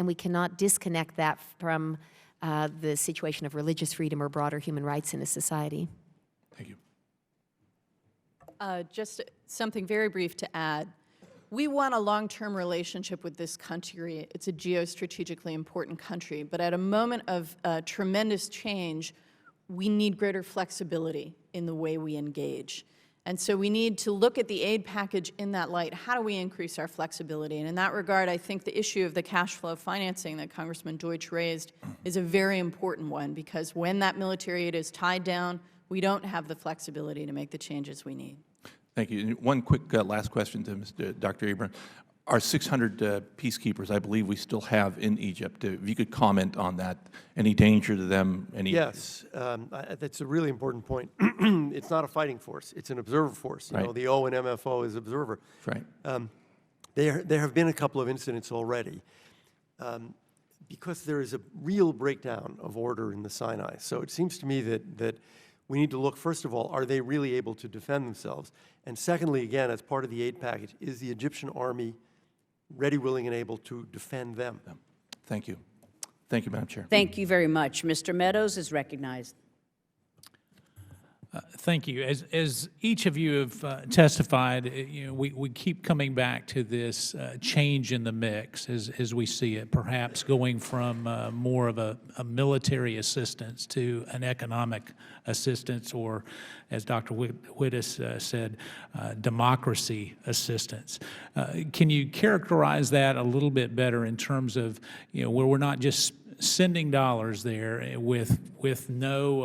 we cannot disconnect that from the situation of religious freedom or broader human rights in a society. Thank you. Just something very brief to add. We want a long-term relationship with this country. It's a geostrategically important country, but at a moment of tremendous change, we need greater flexibility in the way we engage. And so we need to look at the aid package in that light. How do we increase our flexibility? And in that regard, I think the issue of the cash flow financing that Congressman Deutsch raised is a very important one, because when that military aid is tied down, we don't have the flexibility to make the changes we need. Thank you. And one quick last question to Dr. Abrams. Our 600 peacekeepers, I believe we still have in Egypt. If you could comment on that, any danger to them? Yes, that's a really important point. It's not a fighting force; it's an observer force. You know, the O in MFO is observer. Right. There have been a couple of incidents already, because there is a real breakdown of order in the Sinai. So it seems to me that we need to look, first of all, are they really able to defend themselves? And secondly, again, as part of the aid package, is the Egyptian army ready, willing, and able to defend them? Thank you. Thank you, Madam Chair. Thank you very much. Mr. Meadows is recognized. Thank you. As each of you have testified, we keep coming back to this change in the mix as we see it, perhaps going from more of a military assistance to an economic assistance, or, as Dr. Wittes said, democracy assistance. Can you characterize that a little bit better in terms of, where we're not just sending dollars there with no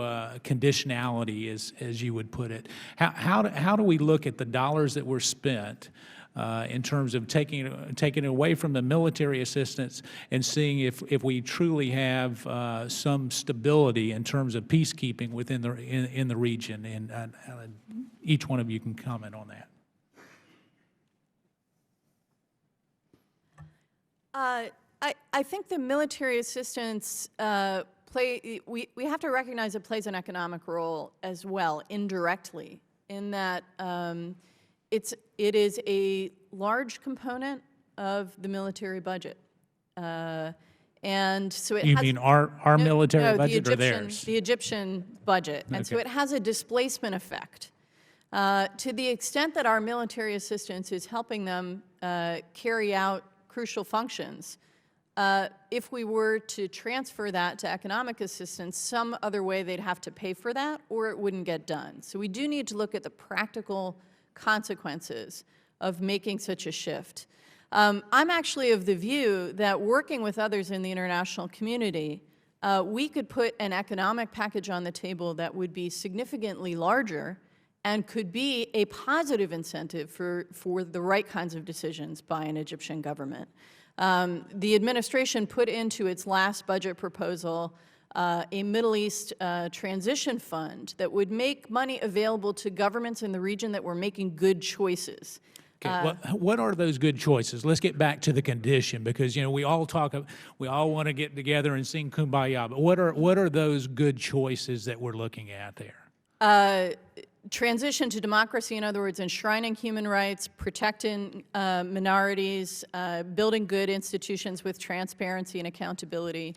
conditionality, as you would put it? How do we look at the dollars that were spent in terms of taking away from the military assistance and seeing if we truly have some stability in terms of peacekeeping within in the region? And each one of you can comment on that. I think the military assistance we have to recognize it plays an economic role as well, indirectly, in that it is a large component of the military budget. And so it You has, mean our military budget the or theirs? The Egyptian budget. And so Okay. it has a displacement effect. To the extent that our military assistance is helping them carry out crucial functions, if we were to transfer that to economic assistance, some other way they'd have to pay for that, or it wouldn't get done. So we do need to look at the practical consequences of making such a shift. I'm actually of the view that working with others in the international community, we could put an economic package on the table that would be significantly larger and could be a positive incentive for the right kinds of decisions by an Egyptian government. The administration put into its last budget proposal a Middle East transition fund that would make money available to governments in the region that were making good choices. Okay, what are those good choices? Let's get back to the condition, because we all want to get together and sing Kumbaya. But what are those good choices that we're looking at there? Transition to democracy, in other words, enshrining human rights, protecting minorities, building good institutions with transparency and accountability.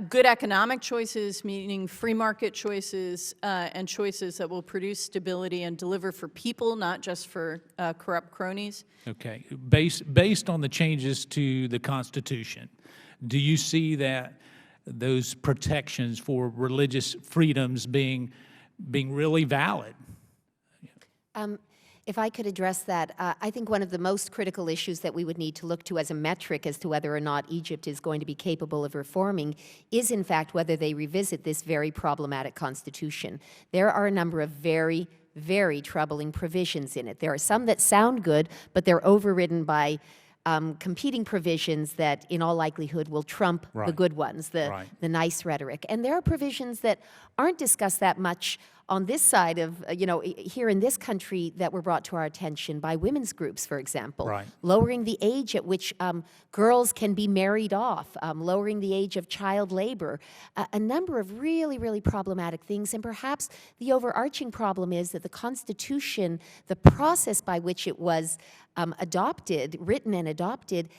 Good economic choices, meaning free market choices and choices that will produce stability and deliver for people, not just for corrupt cronies. Okay. Based on the changes to the Constitution, do you see that those protections for religious freedoms being really valid? If I could address that, I think one of the most critical issues that we would need to look to as a metric as to whether or not Egypt is going to be capable of reforming is, in fact, whether they revisit this very problematic constitution. There are a number of very, very troubling provisions in it. There are some that sound good, but they're overridden by competing provisions that, in all likelihood, will trump the good ones, the nice rhetoric. And there are provisions that aren't discussed that much on this side of, here in this country, that were brought to our attention by women's groups, for example. Lowering the age at which girls can be married off, lowering the age of child labor, a number of really, really problematic things. And perhaps the overarching problem is that the Constitution, the process by which it was written and adopted,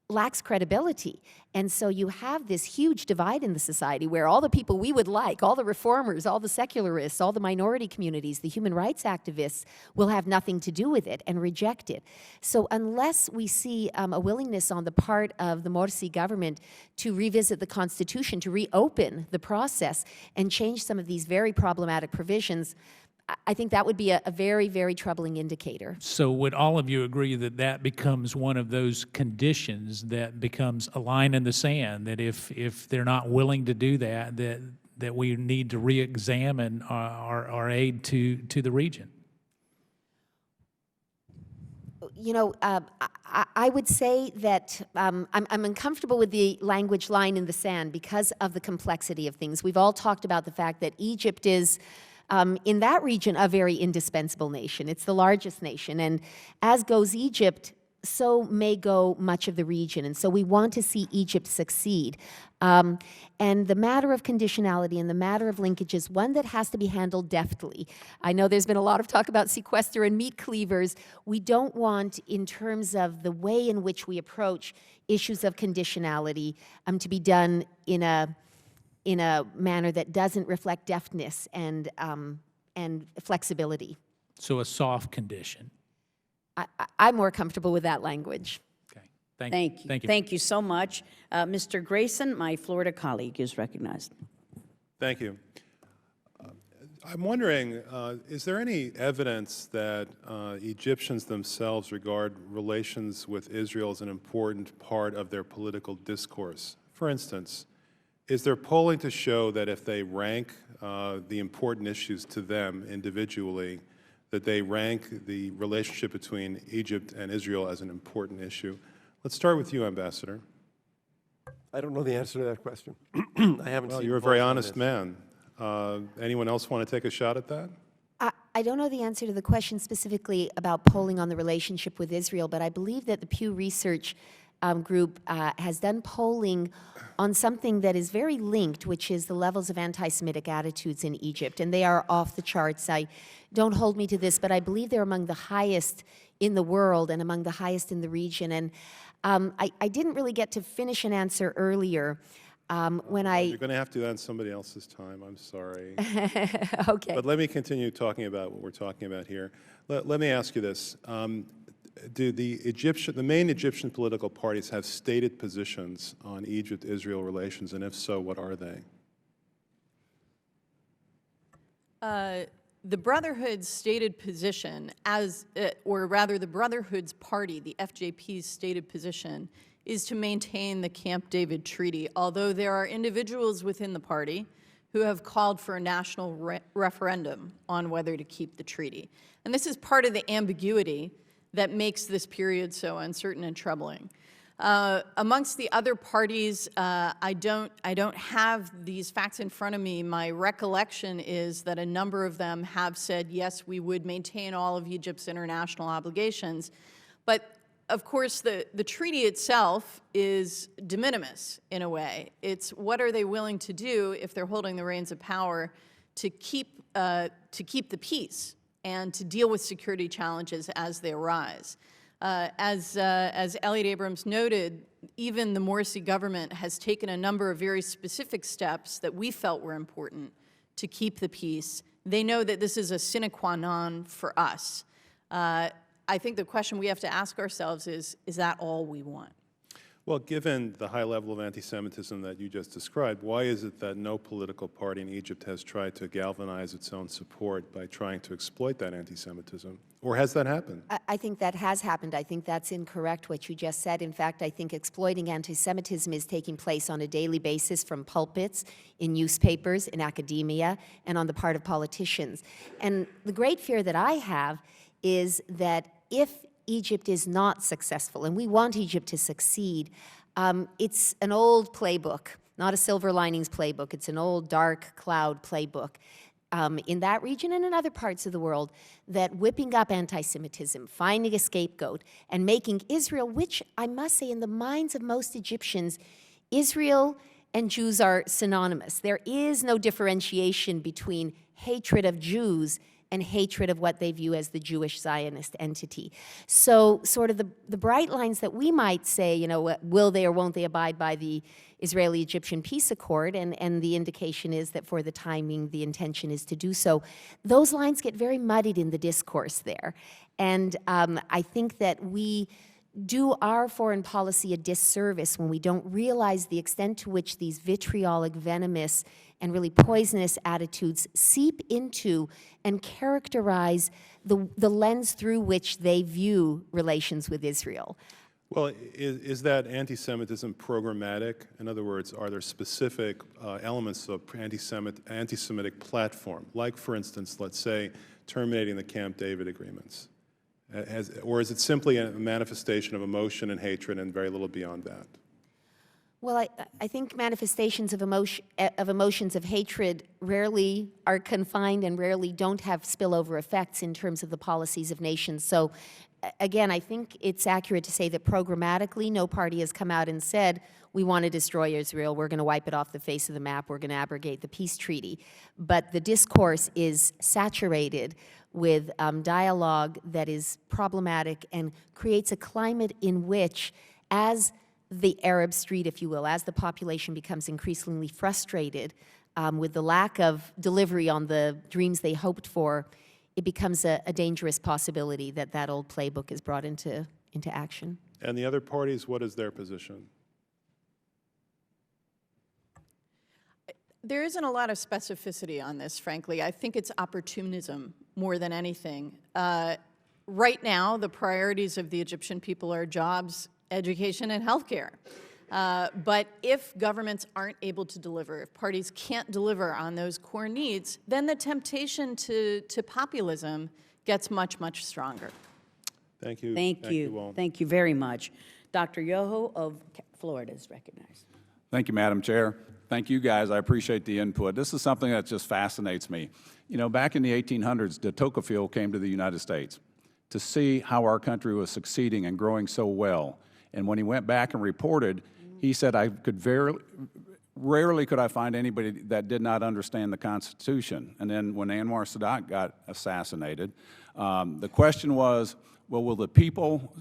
lacks credibility. And so you have this huge divide in the society where all the people we would like, all the reformers, all the secularists, all the minority communities, the human rights activists, will have nothing to do with it and reject it. So unless we see a willingness on the part of the Morsi government to revisit the Constitution, to reopen the process and change some of these very problematic provisions, I think that would be a very, very troubling indicator. So would all of you agree that that becomes one of those conditions that becomes a line in the sand, that if they're not willing to do that, that we need to re-examine our aid to the region? I would say that I'm uncomfortable with the language line in the sand because of the complexity of things. We've all talked about the fact that Egypt is, in that region, a very indispensable nation. It's the largest nation, and as goes Egypt, so may go much of the region, and so we want to see Egypt succeed. And the matter of conditionality and the matter of linkage is one that has to be handled deftly. I know there's been a lot of talk about sequester and meat cleavers. We don't want, in terms of the way in which we approach issues of conditionality, to be done in a manner that doesn't reflect deftness and and flexibility. So a soft condition. I'm more comfortable with that language. Okay. Thank you. Thank you. Thank you so much. Mr. Grayson, my Florida colleague, is recognized. Thank you. I'm wondering, is there any evidence that Egyptians themselves regard relations with Israel as an important part of their political discourse? For instance, is there polling to show that if they rank the important issues to them individually, that they rank the relationship between Egypt and Israel as an important issue? Let's start with you, Ambassador. I don't know the answer to that question. I haven't Well, seen you're a polls very on honest this. man. Anyone else want to take a shot at that? I don't know the answer to the question specifically about polling on the relationship with Israel, but I believe that the Pew Research group has done polling on something that is very linked, which is the levels of anti-Semitic attitudes in Egypt, and they are off the charts. Don't hold me to this, but I believe they're among the highest in the world and among the highest in the region. And I didn't really get to finish an answer earlier. You're going to have to do that in somebody else's time. I'm sorry. Okay. But let me continue talking about what we're talking about here. Let me ask you this. Do the main Egyptian political parties have stated positions on Egypt-Israel relations, and if so, what are they? The Brotherhood's stated position, or rather the Brotherhood's party, the FJP's stated position, is to maintain the Camp David Treaty, although there are individuals within the party who have called for a national referendum on whether to keep the treaty. And this is part of the ambiguity that makes this period so uncertain and troubling. Amongst the other parties, I don't have these facts in front of me. My recollection is that a number of them have said, yes, we would maintain all of Egypt's international obligations. But of course, the treaty itself is de minimis in a way. It's what are they willing to do if they're holding the reins of power to keep the peace and to deal with security challenges as they arise. As Elliot Abrams noted, even the Morsi government has taken a number of very specific steps that we felt were important to keep the peace. They know that this is a sine qua non for us. I think the question we have to ask ourselves is that all we want? Well, given the high level of anti-Semitism that you just described, why is it that no political party in Egypt has tried to galvanize its own support by trying to exploit that anti-Semitism? Or has that happened? I think that has happened. I think that's incorrect, what you just said. In fact, I think exploiting anti-Semitism is taking place on a daily basis from pulpits, in newspapers, in academia, and on the part of politicians. And the great fear that I have is that if Egypt is not successful, and we want Egypt to succeed, it's an old playbook, not a silver linings playbook. It's an old dark cloud playbook in that region and in other parts of the world, that whipping up anti-Semitism, finding a scapegoat, and making Israel, which I must say in the minds of most Egyptians, Israel and Jews are synonymous. There is no differentiation between hatred of Jews and hatred of what they view as the Jewish Zionist entity. So sort of the bright lines that we might say, you know, will they or won't they abide by the Israeli-Egyptian peace accord, and the indication is that for the timing, the intention is to do so. Those lines get very muddied in the discourse there. And I think that we do our foreign policy a disservice when we don't realize the extent to which these vitriolic, venomous, and really poisonous attitudes seep into and characterize the lens through which they view relations with Israel. Well, is that anti-Semitism programmatic? In other words, are there specific elements of anti-Semitic platform, like, for instance, let's say, terminating the Camp David agreements? Or is it simply a manifestation of emotion and hatred and very little beyond that? Well, I think manifestations of emotions of hatred rarely are confined and rarely don't have spillover effects in terms of the policies of nations. So, again, I think it's accurate to say that programmatically no party has come out and said, we want to destroy Israel, we're going to wipe it off the face of the map, we're going to abrogate the peace treaty. But the discourse is saturated with dialogue that is problematic and creates a climate in which, as the Arab street, if you will, as the population becomes increasingly frustrated with the lack of delivery on the dreams they hoped for, it becomes a dangerous possibility that that old playbook is brought into action. And the other parties, what is their position? There isn't a lot of specificity on this, frankly. I think it's opportunism more than anything. Right now, the priorities of the Egyptian people are jobs, education, and healthcare. But if governments aren't able to deliver, if parties can't deliver on those core needs, then the temptation to populism gets much, much stronger. Thank you. Thank you. all. Thank you very much. Dr. Yoho of Florida is recognized. Thank you, Madam Chair. Thank you, guys. I appreciate the input. This is something that just fascinates me. You know, back in the 1800s, de Tocqueville came to the United States to see how our country was succeeding and growing so well. And when he went back and reported, he said, rarely could I find anybody that did not understand the Constitution. And then when Anwar Sadat got assassinated, the question was, well, will the people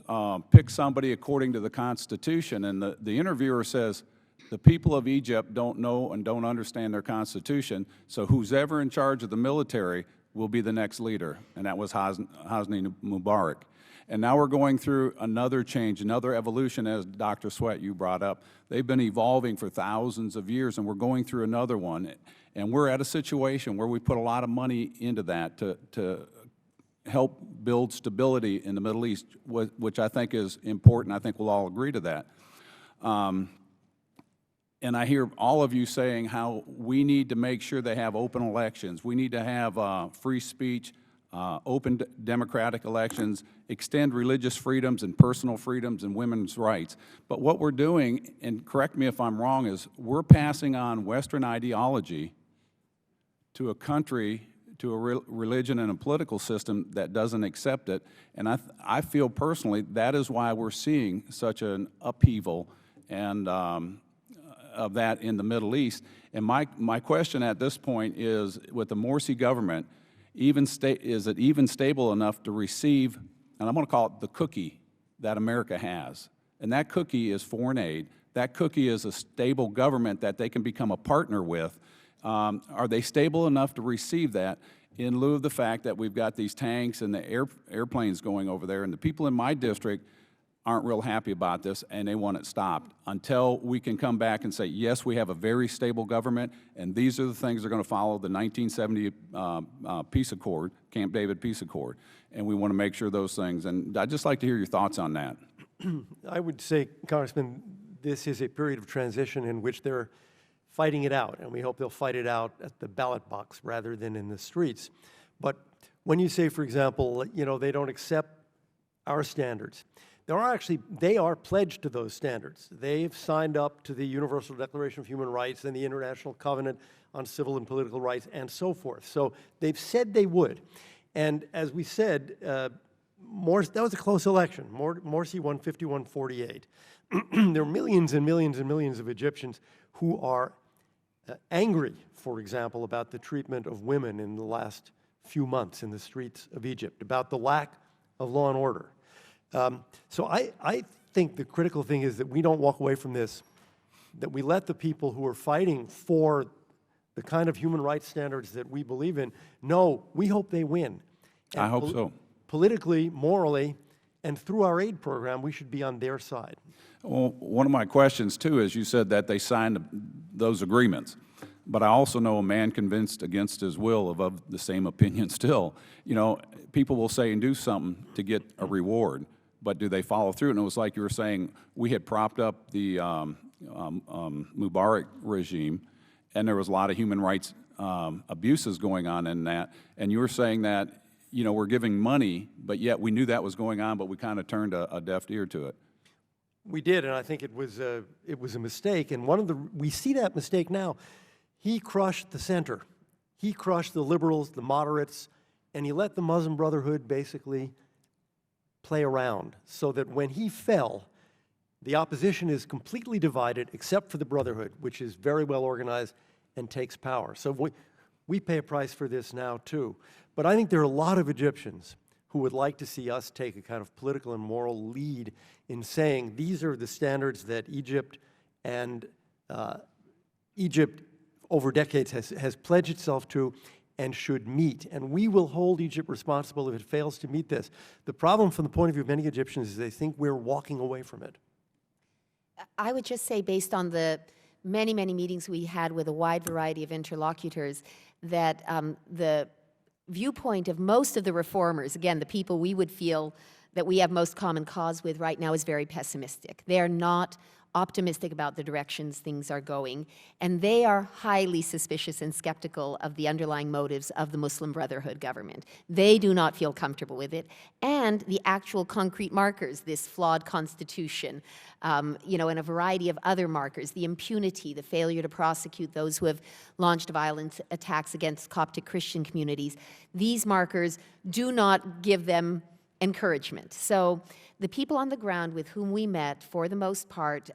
pick somebody according to the Constitution? And the interviewer says, the people of Egypt don't know and don't understand their Constitution, so who's ever in charge of the military will be the next leader. And that was Hosni Mubarak. And now we're going through another change, another evolution, as Dr. Sweat, you brought up. They've been evolving for thousands of years, and we're going through another one. And we're at a situation where we put a lot of money into that to help build stability in the Middle East, which I think is important. I think we'll all agree to that. And I hear all of you saying how we need to make sure they have open elections. We need to have free speech, open democratic elections, extend religious freedoms and personal freedoms and women's rights. But what we're doing, and correct me if I'm wrong, is we're passing on Western ideology to a country, to a religion and a political system that doesn't accept it. And I feel personally that is why we're seeing such an upheaval and of that in the Middle East. And my question at this point is, with the Morsi government, is it even stable enough to receive, and I'm going to call it the cookie that America has. And that cookie is foreign aid. That cookie is a stable government that they can become a partner with. Are they stable enough to receive that in lieu of the fact that we've got these tanks and the airplanes going over there, and the people in my district aren't real happy about this, and they want it stopped until we can come back and say, yes, we have a very stable government, and these are the things that are going to follow the 1970 peace accord, Camp David peace accord, and we want to make sure those things. And I'd just like to hear your thoughts on that. I would say, Congressman, this is a period of transition in which they're fighting it out, and we hope they'll fight it out at the ballot box rather than in the streets. But when you say, for example, you know, they don't accept our standards, they are pledged to those standards. They've signed up to the Universal Declaration of Human Rights and the International Covenant on Civil and Political Rights and so forth. So they've said they would. And as we said, that was a close election. Morsi won 51-48. There are millions and millions and millions of Egyptians who are angry, for example, about the treatment of women in the last few months in the streets of Egypt, about the lack of law and order. So I think the critical thing is that we don't walk away from this, that we let the people who are fighting for the kind of human rights standards that we believe in know we hope they win. And I hope so. Politically, morally, and through our aid program, we should be on their side. Well, one of my questions, too, is you said that they signed those agreements. But I also know a man convinced against his will of the same opinion still. You know, people will say and do something to get a reward, but do they follow through? And it was like you were saying, we had propped up the Mubarak regime, and there was a lot of human rights abuses going on in that. And you were saying that, you know, we're giving money, but yet we knew that was going on, but we kind of turned a deaf ear to it. We did, and I think it was a mistake. And we see that mistake now. He crushed the center. He crushed the liberals, the moderates, and he let the Muslim Brotherhood basically play around so that when he fell, the opposition is completely divided except for the Brotherhood, which is very well organized and takes power. So we pay a price for this now too. But I think there are a lot of Egyptians who would like to see us take a kind of political and moral lead in saying these are the standards that Egypt and Egypt over decades has pledged itself to and should meet. And we will hold Egypt responsible if it fails to meet this. The problem from the point of view of many Egyptians is they think we're walking away from it. I would just say, based on the many, many meetings we had with a wide variety of interlocutors, that the viewpoint of most of the reformers, again, the people we would feel that we have most common cause with right now, is very pessimistic. They are not optimistic about the directions things are going, and they are highly suspicious and skeptical of the underlying motives of the Muslim Brotherhood government. They do not feel comfortable with it, and the actual concrete markers, this flawed constitution, you know, and a variety of other markers, the impunity, the failure to prosecute those who have launched violent attacks against Coptic Christian communities, these markers do not give them encouragement. So the people on the ground with whom we met, for the most part,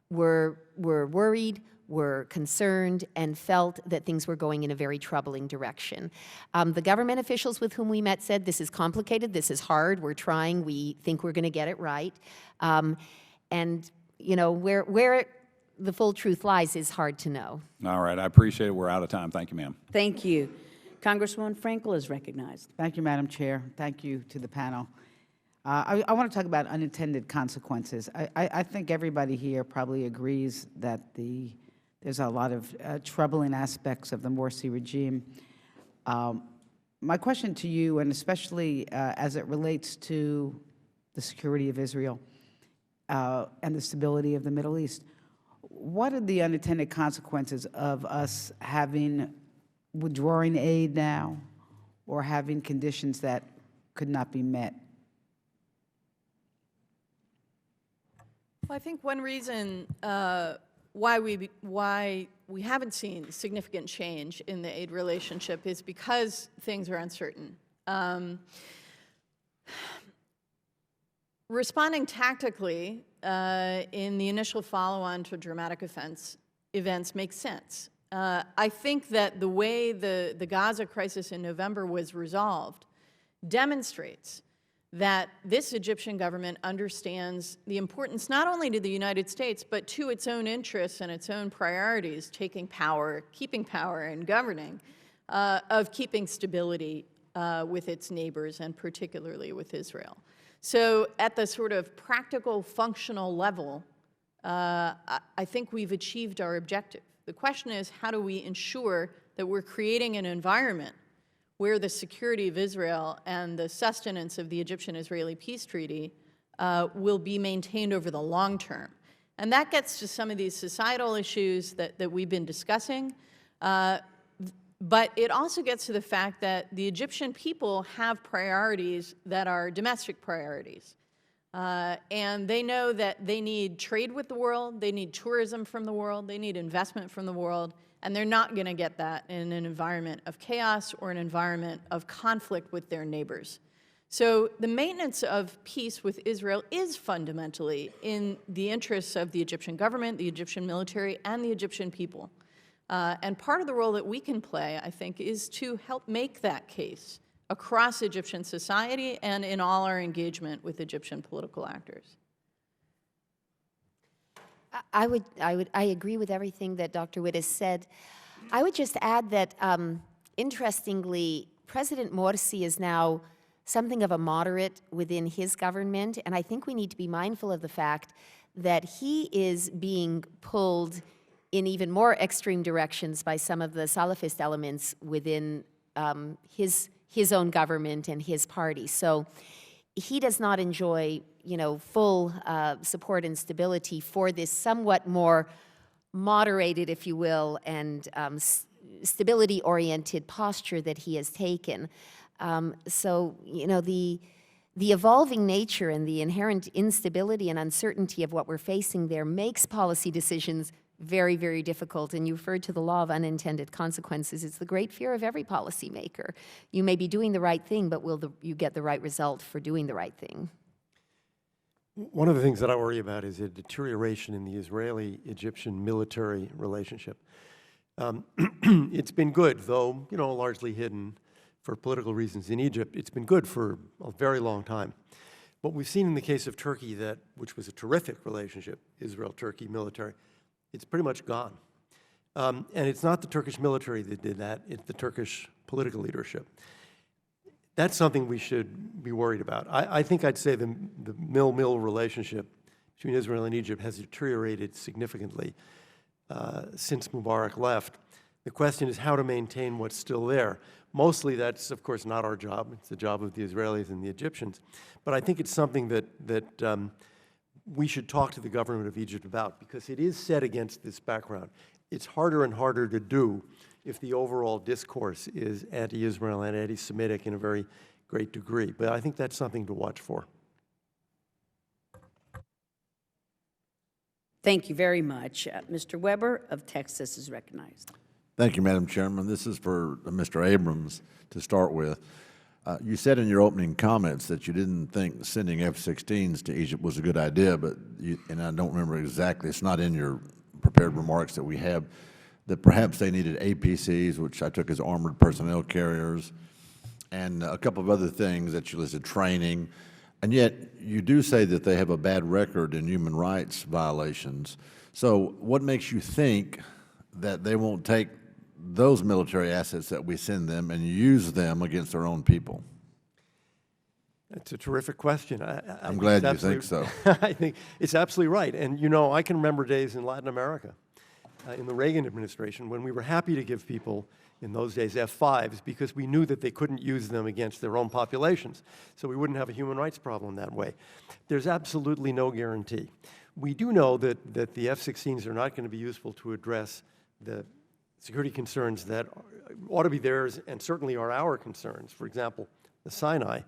were worried, were concerned, and felt that things were going in a very troubling direction. The government officials with whom we met said, this is complicated, this is hard, we're trying, we think we're going to get it right. And, you know, where the full truth lies is hard to know. All right, I appreciate it. We're out of time. Thank you, ma'am. Thank you. Congresswoman Frankel is recognized. Thank you, Madam Chair. Thank you to the panel. I want to talk about unintended consequences. I think everybody here probably agrees that there's a lot of troubling aspects of the Morsi regime. My question to you, and especially as it relates to the security of Israel and the stability of the Middle East, what are the unintended consequences of us withdrawing aid now or having conditions that could not be met? Well, I think one reason why we haven't seen significant change in the aid relationship is because things are uncertain. Responding tactically in the initial follow-on to dramatic events makes sense. I think that the way the Gaza crisis in November was resolved demonstrates that this Egyptian government understands the importance not only to the United States, but to its own interests and its own priorities, taking power, keeping power, and governing, of keeping stability with its neighbors, and particularly with Israel. So at the sort of practical, functional level, I think we've achieved our objective. The question is, how do we ensure that we're creating an environment where the security of Israel and the sustenance of the Egyptian-Israeli peace treaty will be maintained over the long term? And that gets to some of these societal issues that we've been discussing, but it also gets to the fact that the Egyptian people have priorities that are domestic priorities. And they know that they need trade with the world, they need tourism from the world, they need investment from the world, and they're not going to get that in an environment of chaos or an environment of conflict with their neighbors. So the maintenance of peace with Israel is fundamentally in the interests of the Egyptian government, the Egyptian military, and the Egyptian people. And part of the role that we can play, I think, is to help make that case across Egyptian society and in all our engagement with Egyptian political actors. I agree with everything that Dr. Witt has said. I would just add that, interestingly, President Morsi is now something of a moderate within his government, and I think we need to be mindful of the fact that he is being pulled in even more extreme directions by some of the Salafist elements within his own government and his party. So he does not enjoy, you know, full support and stability for this somewhat more moderated, if you will, and stability-oriented posture that he has taken. So, you know, the evolving nature and the inherent instability and uncertainty of what we're facing there makes policy decisions very, very difficult. And you referred to the law of unintended consequences. It's the great fear of every policymaker. You may be doing the right thing, but will you get the right result for doing the right thing? One of the things that I worry about is a deterioration in the Israeli-Egyptian military relationship. It's been good, though, you know, largely hidden for political reasons in Egypt. It's been good for a very long time. What we've seen in the case of Turkey, which was a terrific relationship, Israel-Turkey military, it's pretty much gone. And it's not the Turkish military that did that, it's the Turkish political leadership. That's something we should be worried about. I think I'd say the mill-mill relationship between Israel and Egypt has deteriorated significantly since Mubarak left. The question is how to maintain what's still there. Mostly that's, of course, not our job. It's the job of the Israelis and the Egyptians. But I think it's something that we should talk to the government of Egypt about, because it is set against this background. It's harder and harder to do if the overall discourse is anti-Israel and anti-Semitic in a very great degree. But I think that's something to watch for. Thank you very much. Mr. Weber of Texas is recognized. Thank you, Madam Chairman. This is for Mr. Abrams to start with. You said in your opening comments that you didn't think sending F-16s to Egypt was a good idea, and I don't remember exactly, it's not in your prepared remarks that we have, that perhaps they needed APCs, which I took as armored personnel carriers, and a couple of other things that you listed, training. And yet, you do say that they have a bad record in human rights violations. So what makes you think that they won't take those military assets that we send them and use them against their own people? That's a terrific question. I'm glad you think so. I think it's absolutely right. And, you know, I can remember days in Latin America, in the Reagan administration, when we were happy to give people, in those days, F-5s, because we knew that they couldn't use them against their own populations. So we wouldn't have a human rights problem that way. There's absolutely no guarantee. We do know that the F-16s are not going to be useful to address the security concerns that ought to be theirs and certainly are our concerns. For example, the Sinai.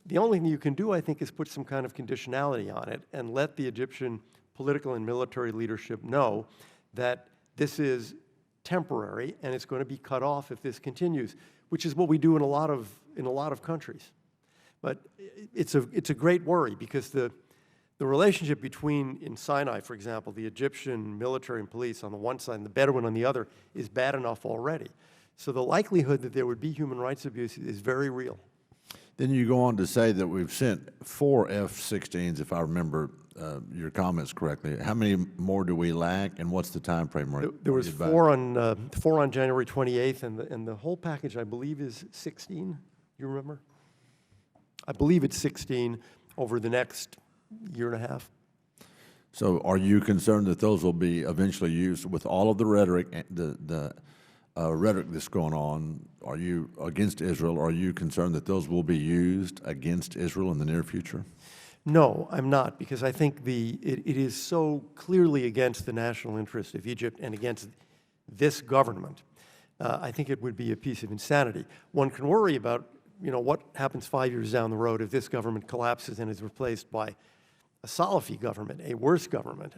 The only thing you can do, I think, is put some kind of conditionality on it and let the Egyptian political and military leadership know that this is temporary and it's going to be cut off if this continues, which is what we do in a lot of countries. But it's a great worry, because the relationship between, in Sinai, for example, the Egyptian military and police on the one side and the Bedouin on the other is bad enough already. So the likelihood that there would be human rights abuse is very real. Then you go on to say that we've sent 4 F-16s, if I remember your comments correctly. How many more do we lack, and what's the time frame? There was 4 on January 28th, and the whole package, I believe, is 16. You remember? I believe it's 16 over the next year and a half. So are you concerned that those will be eventually used with all of the rhetoric, the rhetoric that's going on? Are you against Israel? Are you concerned that those will be used against Israel in the near future? No, I'm not, because I think it is so clearly against the national interest of Egypt and against this government. I think it would be a piece of insanity. One can worry about, you know, what happens 5 years down the road if this government collapses and is replaced by a Salafi government, a worse government.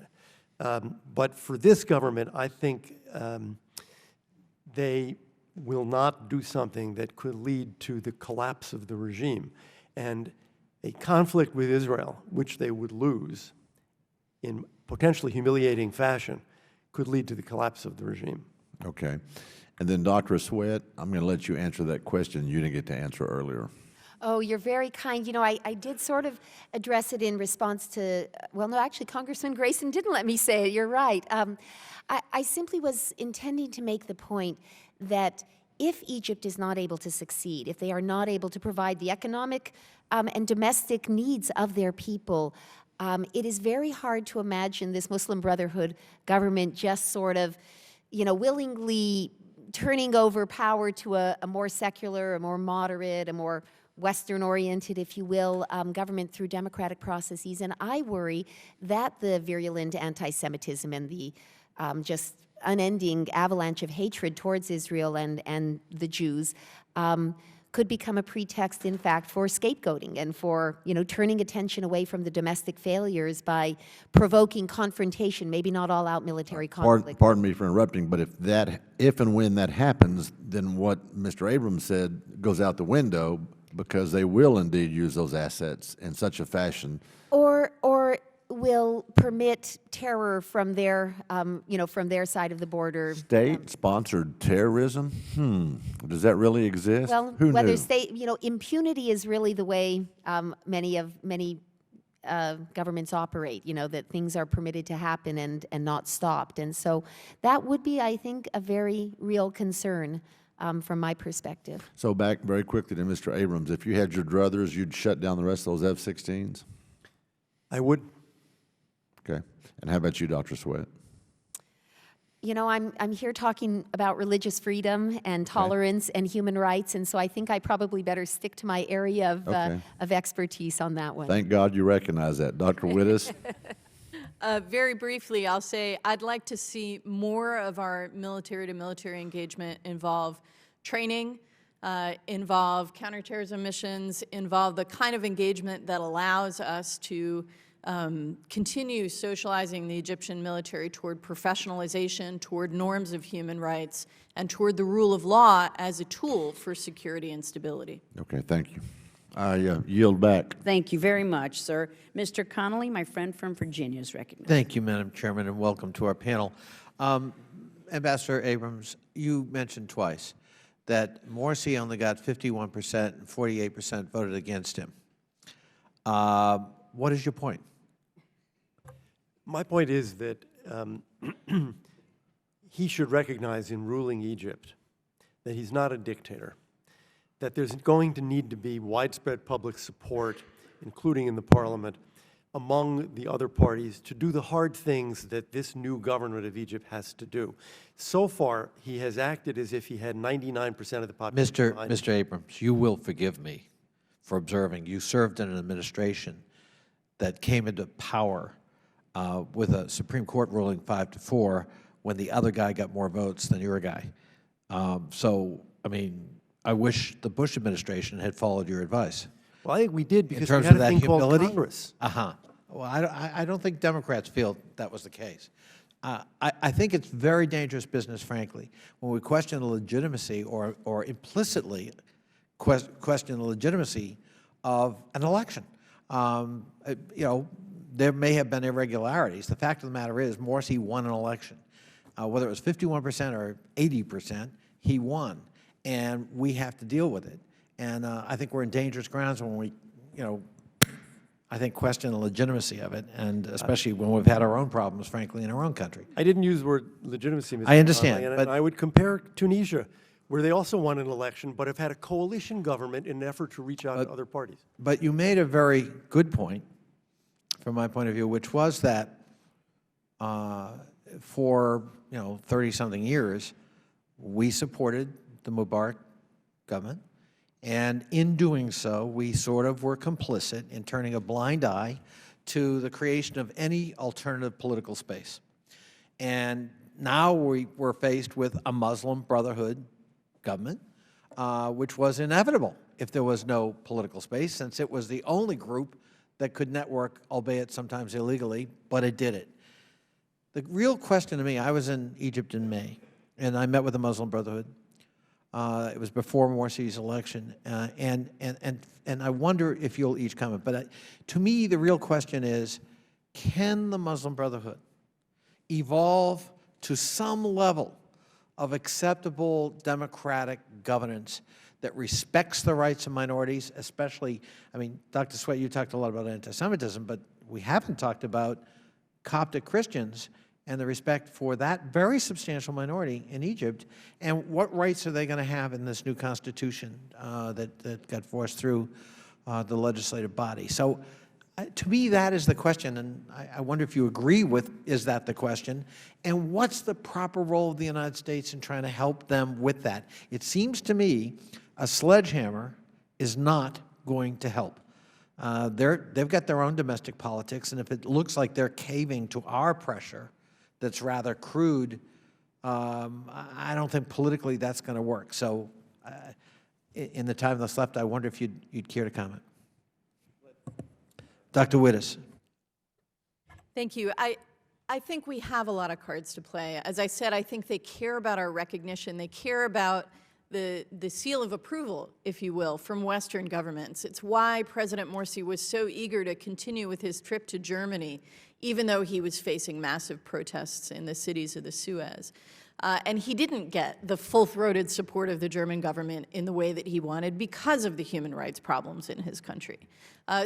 But for this government, I think they will not do something that could lead to the collapse of the regime. And a conflict with Israel, which they would lose in potentially humiliating fashion, could lead to the collapse of the regime. Okay. And then, Dr. Sweat, I'm going to let you answer that question you didn't get to answer earlier. Oh, you're very kind. You know, I did sort of address it in response to, well, no, actually, Congressman Grayson didn't let me say it. You're right. I simply was intending to make the point that if Egypt is not able to succeed, if they are not able to provide the economic and domestic needs of their people, it is very hard to imagine this Muslim Brotherhood government just sort of, you know, willingly turning over power to a more secular, a more moderate, a more Western-oriented, if you will, government through democratic processes. And I worry that the virulent anti-Semitism and the just unending avalanche of hatred towards Israel and the Jews could become a pretext, in fact, for scapegoating and for, you know, turning attention away from the domestic failures by provoking confrontation, maybe not all-out military conflict. Pardon me for interrupting, but if and when that happens, then what Mr. Abrams said goes out the window, because they will indeed use those assets in such a fashion. Or will permit terror from their, from their side of the border. State-sponsored terrorism? Does that really exist? Well, Who whether knew? impunity is really the way many governments operate, that things are permitted to happen and not stopped. And so that would be, I think, a very real concern from my perspective. So back very quickly to Mr. Abrams, if you had your druthers, you'd shut down the rest of those F-16s? I would. Okay. And how about you, Dr. Sweat? I'm here talking about religious freedom and tolerance and human rights, and so I think I probably better stick to my area of expertise on that one. Thank God you recognize that. Dr. Wittes? Very briefly, I'll say I'd like to see more of our military-to-military engagement involve training, involve counterterrorism missions, involve the kind of engagement that allows us to continue socializing the Egyptian military toward professionalization, toward norms of human rights, and toward the rule of law as a tool for security and stability. Okay, thank you. I yield back. Thank you very much, sir. Mr. Connolly, my friend from Virginia, is recognized. Thank you, Madam Chairman, and welcome to our panel. Ambassador Abrams, you mentioned twice that Morsi only got 51% and 48% voted against him. What is your point? My point is that he should recognize in ruling Egypt that he's not a dictator, that there's going to need to be widespread public support, including in the parliament, among the other parties to do the hard things that this new government of Egypt has to do. So far, he has acted as if he had 99% of the population. Mr. Abrams, you will forgive me for observing you served in an administration that came into power with a Supreme Court ruling 5-4 when the other guy got more votes than your guy. So, I mean, I wish the Bush administration had followed your advice. Well, I think we did because in terms we had of that a thing called humility. Congress. Well, I don't think Democrats feel that was the case. I think it's very dangerous business, frankly, when we question the legitimacy or implicitly question the legitimacy of an election. There may have been irregularities. The fact of the matter is Morsi won an election. Whether it was 51% or 80%, he won. And we have to deal with it. And I think we're in dangerous grounds when we, I think question the legitimacy of it, and especially when we've had our own problems, frankly, in our own country. I didn't use the word legitimacy, Mr. I understand, Connolly, but and I would compare Tunisia, where they also won an election, but have had a coalition government in an effort to reach out to other parties. But you made a very good point, from my point of view, which was that for 30-something years, we supported the Mubarak government, and in doing so, we sort of were complicit in turning a blind eye to the creation of any alternative political space. And now we're faced with a Muslim Brotherhood government, which was inevitable if there was no political space, since it was the only group that could network, albeit sometimes illegally, but it did it. The real question to me, I was in Egypt in May, and I met with the Muslim Brotherhood. It was before Morsi's election, and I wonder if you'll each comment. But to me, the real question is, can the Muslim Brotherhood evolve to some level of acceptable democratic governance that respects the rights of minorities, especially, I mean, Dr. Sweat, you talked a lot about anti-Semitism, but we haven't talked about Coptic Christians and the respect for that very substantial minority in Egypt, and what rights are they going to have in this new constitution that got forced through the legislative body. So to me, that is the question, and I wonder if you agree with, is that the question, and what's the proper role of the United States in trying to help them with that? It seems to me a sledgehammer is not going to help. They've got their own domestic politics, and if it looks like they're caving to our pressure that's rather crude, I don't think politically that's going to work. So in the time that's left, I wonder if you'd care to comment. Dr. Wittes. Thank you. I think we have a lot of cards to play. As I said, I think they care about our recognition. They care about the seal of approval, if you will, from Western governments. It's why President Morsi was so eager to continue with his trip to Germany, even though he was facing massive protests in the cities of the Suez. And he didn't get the full-throated support of the German government in the way that he wanted because of the human rights problems in his country.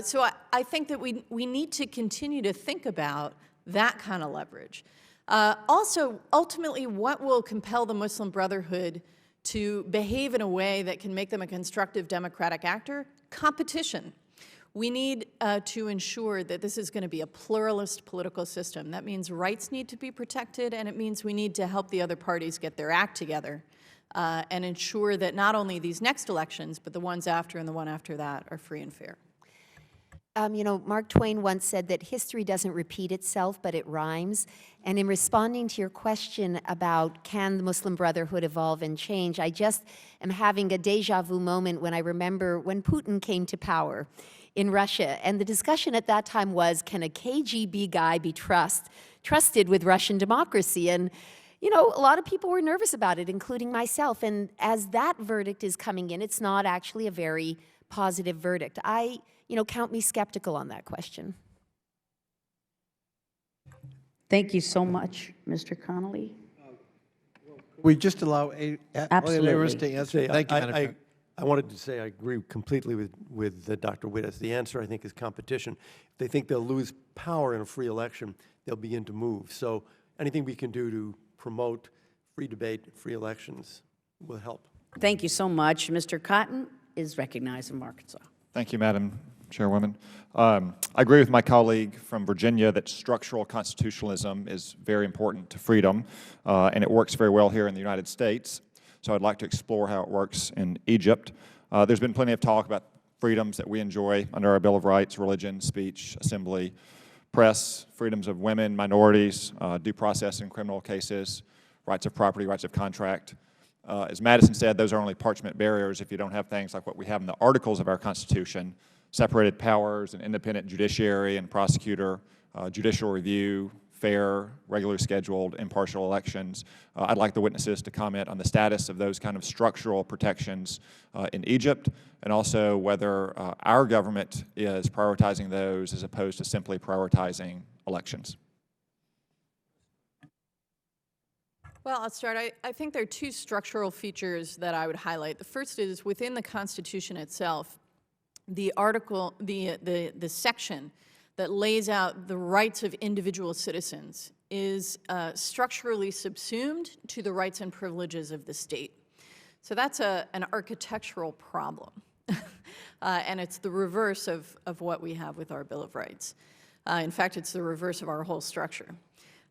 So I think that we need to continue to think about that kind of leverage. Also, ultimately, what will compel the Muslim Brotherhood to behave in a way that can make them a constructive democratic actor? Competition. We need to ensure that this is going to be a pluralist political system. That means rights need to be protected, and it means we need to help the other parties get their act together and ensure that not only these next elections, but the ones after and the one after that are free and fair. You know, Mark Twain once said that history doesn't repeat itself, but it rhymes. And in responding to your question about can the Muslim Brotherhood evolve and change, I just am having a deja vu moment when I remember when Putin came to power in Russia. And the discussion at that time was, can a KGB guy be trusted with Russian democracy? And, you know, a lot of people were nervous about it, including myself. And as that verdict is coming in, it's not actually a very positive verdict. Count me skeptical on that question. Thank you so much, Mr. Connolly. We just allow Absolutely. to answer. Thank you, Madam Chair. I wanted to say I agree completely with Dr. Wittes. The answer, I think, is competition. If they think they'll lose power in a free election, they'll begin to move. So anything we can do to promote free debate, free elections will help. Thank you so much. Mr. Cotton is recognized from Arkansas. Thank you, Madam Chairwoman. I agree with my colleague from Virginia that structural constitutionalism is very important to freedom, and it works very well here in the United States. So I'd like to explore how it works in Egypt. There's been plenty of talk about freedoms that we enjoy under our Bill of Rights: religion, speech, assembly, press, freedoms of women, minorities, due process in criminal cases, rights of property, rights of contract. As Madison said, those are only parchment barriers if you don't have things like what we have in the articles of our Constitution: separated powers, an independent judiciary and prosecutor, judicial review, fair, regularly scheduled, impartial elections. I'd like the witnesses to comment on the status of those kind of structural protections in Egypt, and also whether our government is prioritizing those as opposed to simply prioritizing elections. Well, I'll start. I think there are two structural features that I would highlight. The first is within the Constitution itself, the article, the section that lays out the rights of individual citizens is structurally subsumed to the rights and privileges of the state. So that's an architectural problem. And it's the reverse of what we have with our Bill of Rights. In fact, it's the reverse of our whole structure.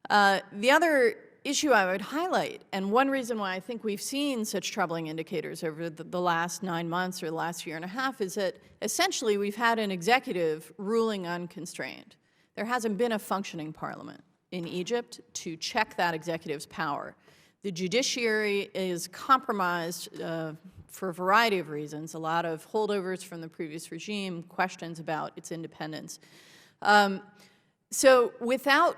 The other issue I would highlight, and one reason why I think we've seen such troubling indicators over the last 9 months or the last year and a half, is that essentially we've had an executive ruling unconstrained. There hasn't been a functioning parliament in Egypt to check that executive's power. The judiciary is compromised for a variety of reasons, a lot of holdovers from the previous regime, questions about its independence. So without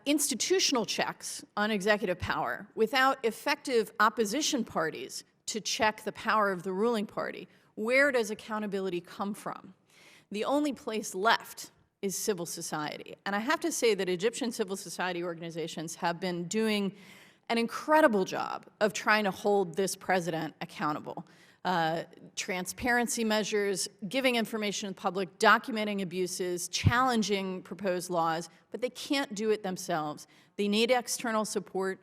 institutional checks on executive power, without effective opposition parties to check the power of the ruling party, where does accountability come from? The only place left is civil society. And I have to say that Egyptian civil society organizations have been doing an incredible job of trying to hold this president accountable. Transparency measures, giving information to the public, documenting abuses, challenging proposed laws, but they can't do it themselves. They need external support,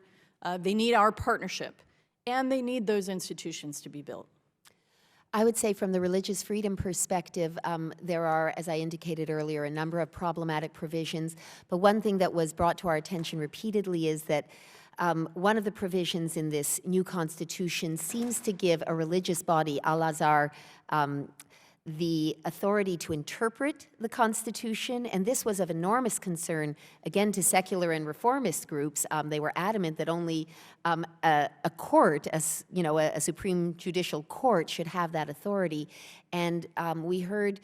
they need our partnership, and they need those institutions to be built. I would say from the religious freedom perspective, there are, as I indicated earlier, a number of problematic provisions. But one thing that was brought to our attention repeatedly is that one of the provisions in this new constitution seems to give a religious body, Al-Azhar, the authority to interpret the Constitution, and this was of enormous concern, again, to secular and reformist groups. They were adamant that only a court, a Supreme Judicial Court, should have that authority. And we heard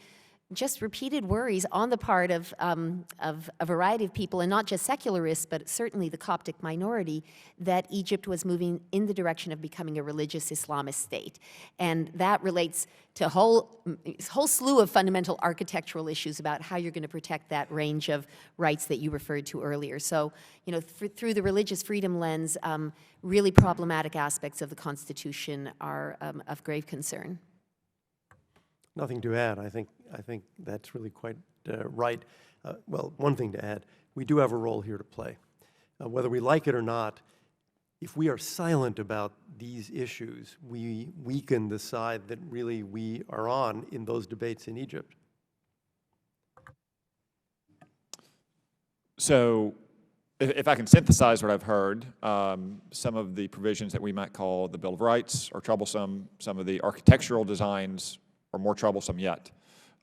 just repeated worries on the part of a variety of people, and not just secularists, but certainly the Coptic minority, that Egypt was moving in the direction of becoming a religious Islamist state. And that relates to a whole slew of fundamental architectural issues about how you're going to protect that range of rights that you referred to earlier. So, you know, through the religious freedom lens, really problematic aspects of the Constitution are of grave concern. Nothing to add. I think that's really quite right. Well, one thing to add, we do have a role here to play. Whether we like it or not, if we are silent about these issues, we weaken the side that really we are on in those debates in Egypt. So if I can synthesize what I've heard, some of the provisions that we might call the Bill of Rights are troublesome. Some of the architectural designs are more troublesome yet.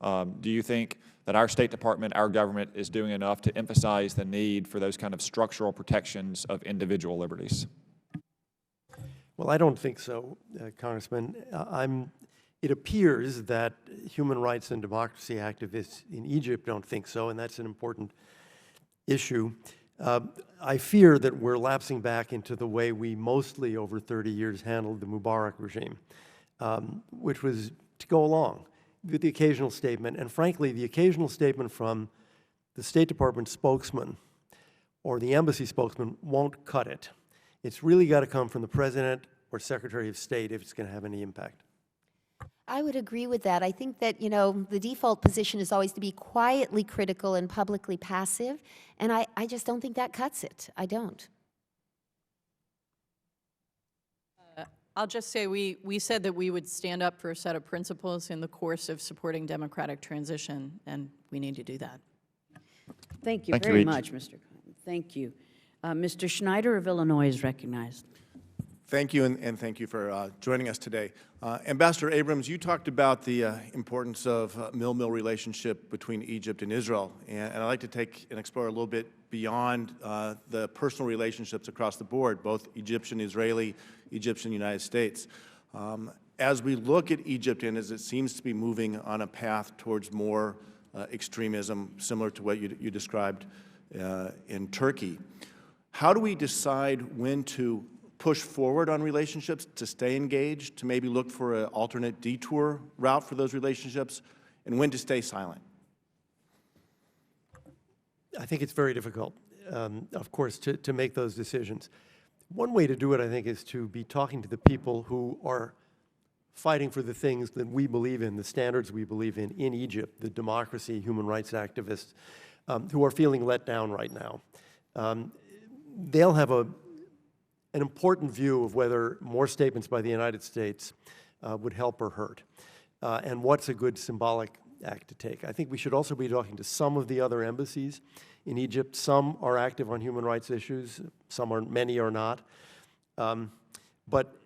Do you think that our State Department, our government, is doing enough to emphasize the need for those kind of structural protections of individual liberties? Well, I don't think so, Congressman. It appears that human rights and democracy activists in Egypt don't think so, and that's an important issue. I fear that we're lapsing back into the way we mostly over 30 years handled the Mubarak regime, which was to go along with the occasional statement, and frankly, the occasional statement from the State Department spokesman or the embassy spokesman won't cut it. It's really got to come from the President or Secretary of State if it's going to have any impact. I would agree with that. I think that, you know, the default position is always to be quietly critical and publicly passive, and I just don't think that cuts it. I don't. I'll just say we said that we would stand up for a set of principles in the course of supporting democratic transition, and we need to do that. Thank you very much, Mr. Clinton. Thank you. Mr. Schneider of Illinois is recognized. Thank you, and thank you for joining us today. Ambassador Abrams, you talked about the importance of mill-mill relationship between Egypt and Israel, and I'd like to take and explore a little bit beyond the personal relationships across the board, both Egyptian-Israeli, Egyptian-United States. As we look at Egypt, and as it seems to be moving on a path towards more extremism, similar to what you described in Turkey, how do we decide when to push forward on relationships, to stay engaged, to maybe look for an alternate detour route for those relationships, and when to stay silent? I think it's very difficult, of course, to make those decisions. One way to do it, I think, is to be talking to the people who are fighting for the things that we believe in, the standards we believe in Egypt, the democracy, human rights activists, who are feeling let down right now. They'll have an important view of whether more statements by the United States would help or hurt, and what's a good symbolic act to take. I think we should also be talking to some of the other embassies in Egypt. Some are active on human rights issues, many are not. But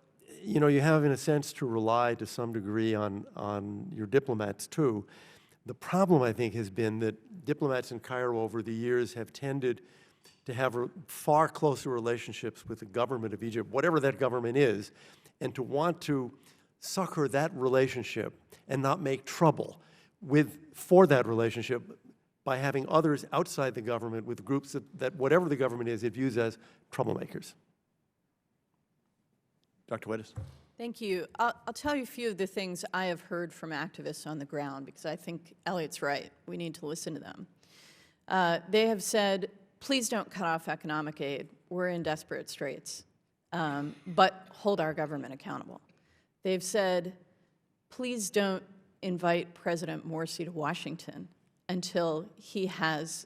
you know, you have, in a sense, to rely to some degree on your diplomats too. The problem, I think, has been that diplomats in Cairo over the years have tended to have far closer relationships with the government of Egypt, whatever that government is, and to want to succor that relationship and not make trouble for that relationship by having others outside the government with groups that whatever the government is, it views as troublemakers. Dr. Wedes. Thank you. I'll tell you a few of the things I have heard from activists on the ground, because I think Elliot's right. We need to listen to them. They have said, please don't cut off economic aid. We're in desperate straits, but hold our government accountable. They've said, please don't invite President Morsi to Washington until he has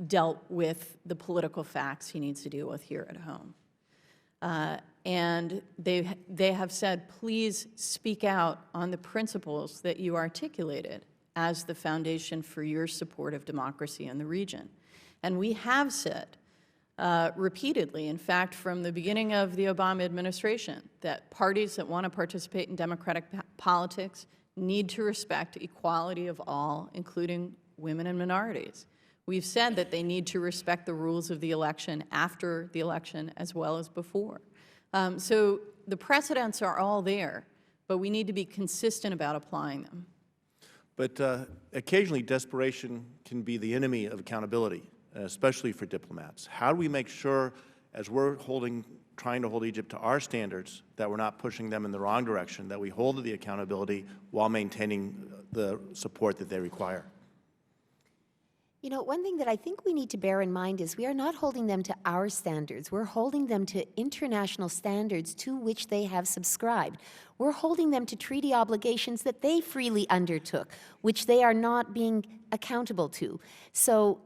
dealt with the political facts he needs to deal with here at home. And they have said, please speak out on the principles that you articulated as the foundation for your support of democracy in the region. And we have said repeatedly, in fact, from the beginning of the Obama administration, that parties that want to participate in democratic politics need to respect equality of all, including women and minorities. We've said that they need to respect the rules of the election after the election as well as before. So the precedents are all there, but we need to be consistent about applying them. But occasionally, desperation can be the enemy of accountability, especially for diplomats. How do we make sure, as we're trying to hold Egypt to our standards, that we're not pushing them in the wrong direction, that we hold to the accountability while maintaining the support that they require? You know, one thing that I think we need to bear in mind is we are not holding them to our standards. We're holding them to international standards to which they have subscribed. We're holding them to treaty obligations that they freely undertook, which they are not being accountable to. So,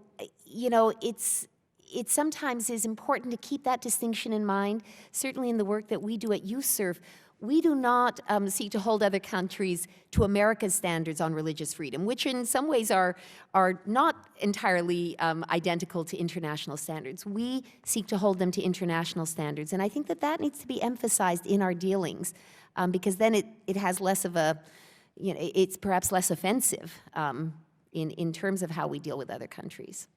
you know, it sometimes is important to keep that distinction in mind. Certainly in the work that we do at YouServe, we do not seek to hold other countries to America's standards on religious freedom, which in some ways are not entirely identical to international standards. We seek to hold them to international standards, and I think that that needs to be emphasized in our dealings, because then it has less of a, you know, it's perhaps less offensive in terms of how we deal with other countries.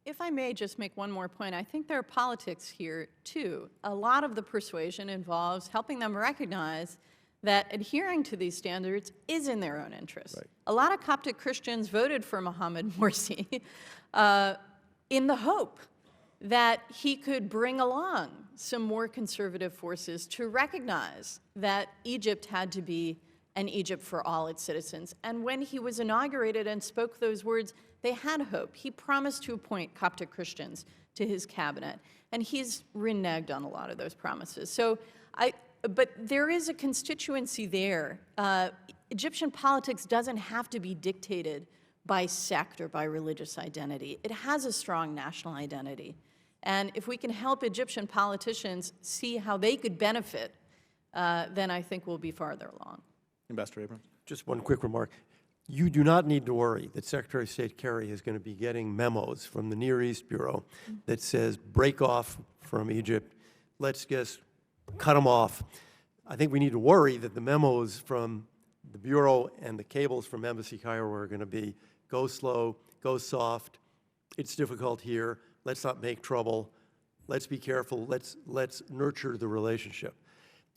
If I may just make one more point, I think there are politics here, too. A lot of the persuasion involves helping them recognize that adhering to these standards is in their own interest. Right. A lot of Coptic Christians voted for Mohammed Morsi in the hope that he could bring along some more conservative forces to recognize that Egypt had to be an Egypt for all its citizens. And when he was inaugurated and spoke those words, they had hope. He promised to appoint Coptic Christians to his cabinet, and he's reneged on a lot of those promises. So but there is a constituency there. Egyptian politics doesn't have to be dictated by sect or by religious identity. It has a strong national identity. And if we can help Egyptian politicians see how they could benefit, then I think we'll be farther along. Ambassador Abrams. Just one quick remark. You do not need to worry that Secretary of State Kerry is going to be getting memos from the Near East Bureau that says, break off from Egypt, let's just cut them off. I think we need to worry that the memos from the Bureau and the cables from Embassy Cairo are going to be, go slow, go soft, it's difficult here, let's not make trouble, let's be careful, let's nurture the relationship.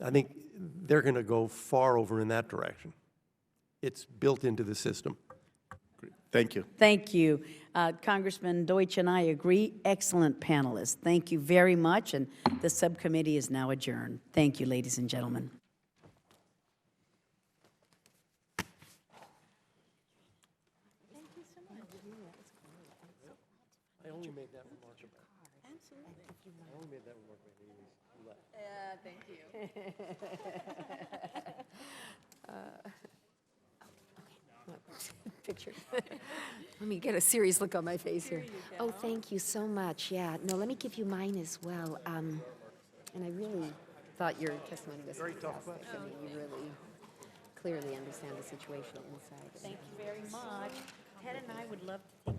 I think they're going to go far over in that direction. It's built into the system. Thank you. Thank you. Congressman Deutsch and I agree. Excellent panelists. Thank you very much. And the subcommittee is now adjourned. Thank you, ladies and gentlemen. I only made that remark. Absolutely. I only made that remark when you left. Thank you. Picture. Let me get a serious look on my face here. Oh, thank you so much. Yeah. No, let me give you mine as well. And I really thought your testimony was very fantastic. I mean, you really clearly understand the situation inside. Thank you very much. Ted and I would love to take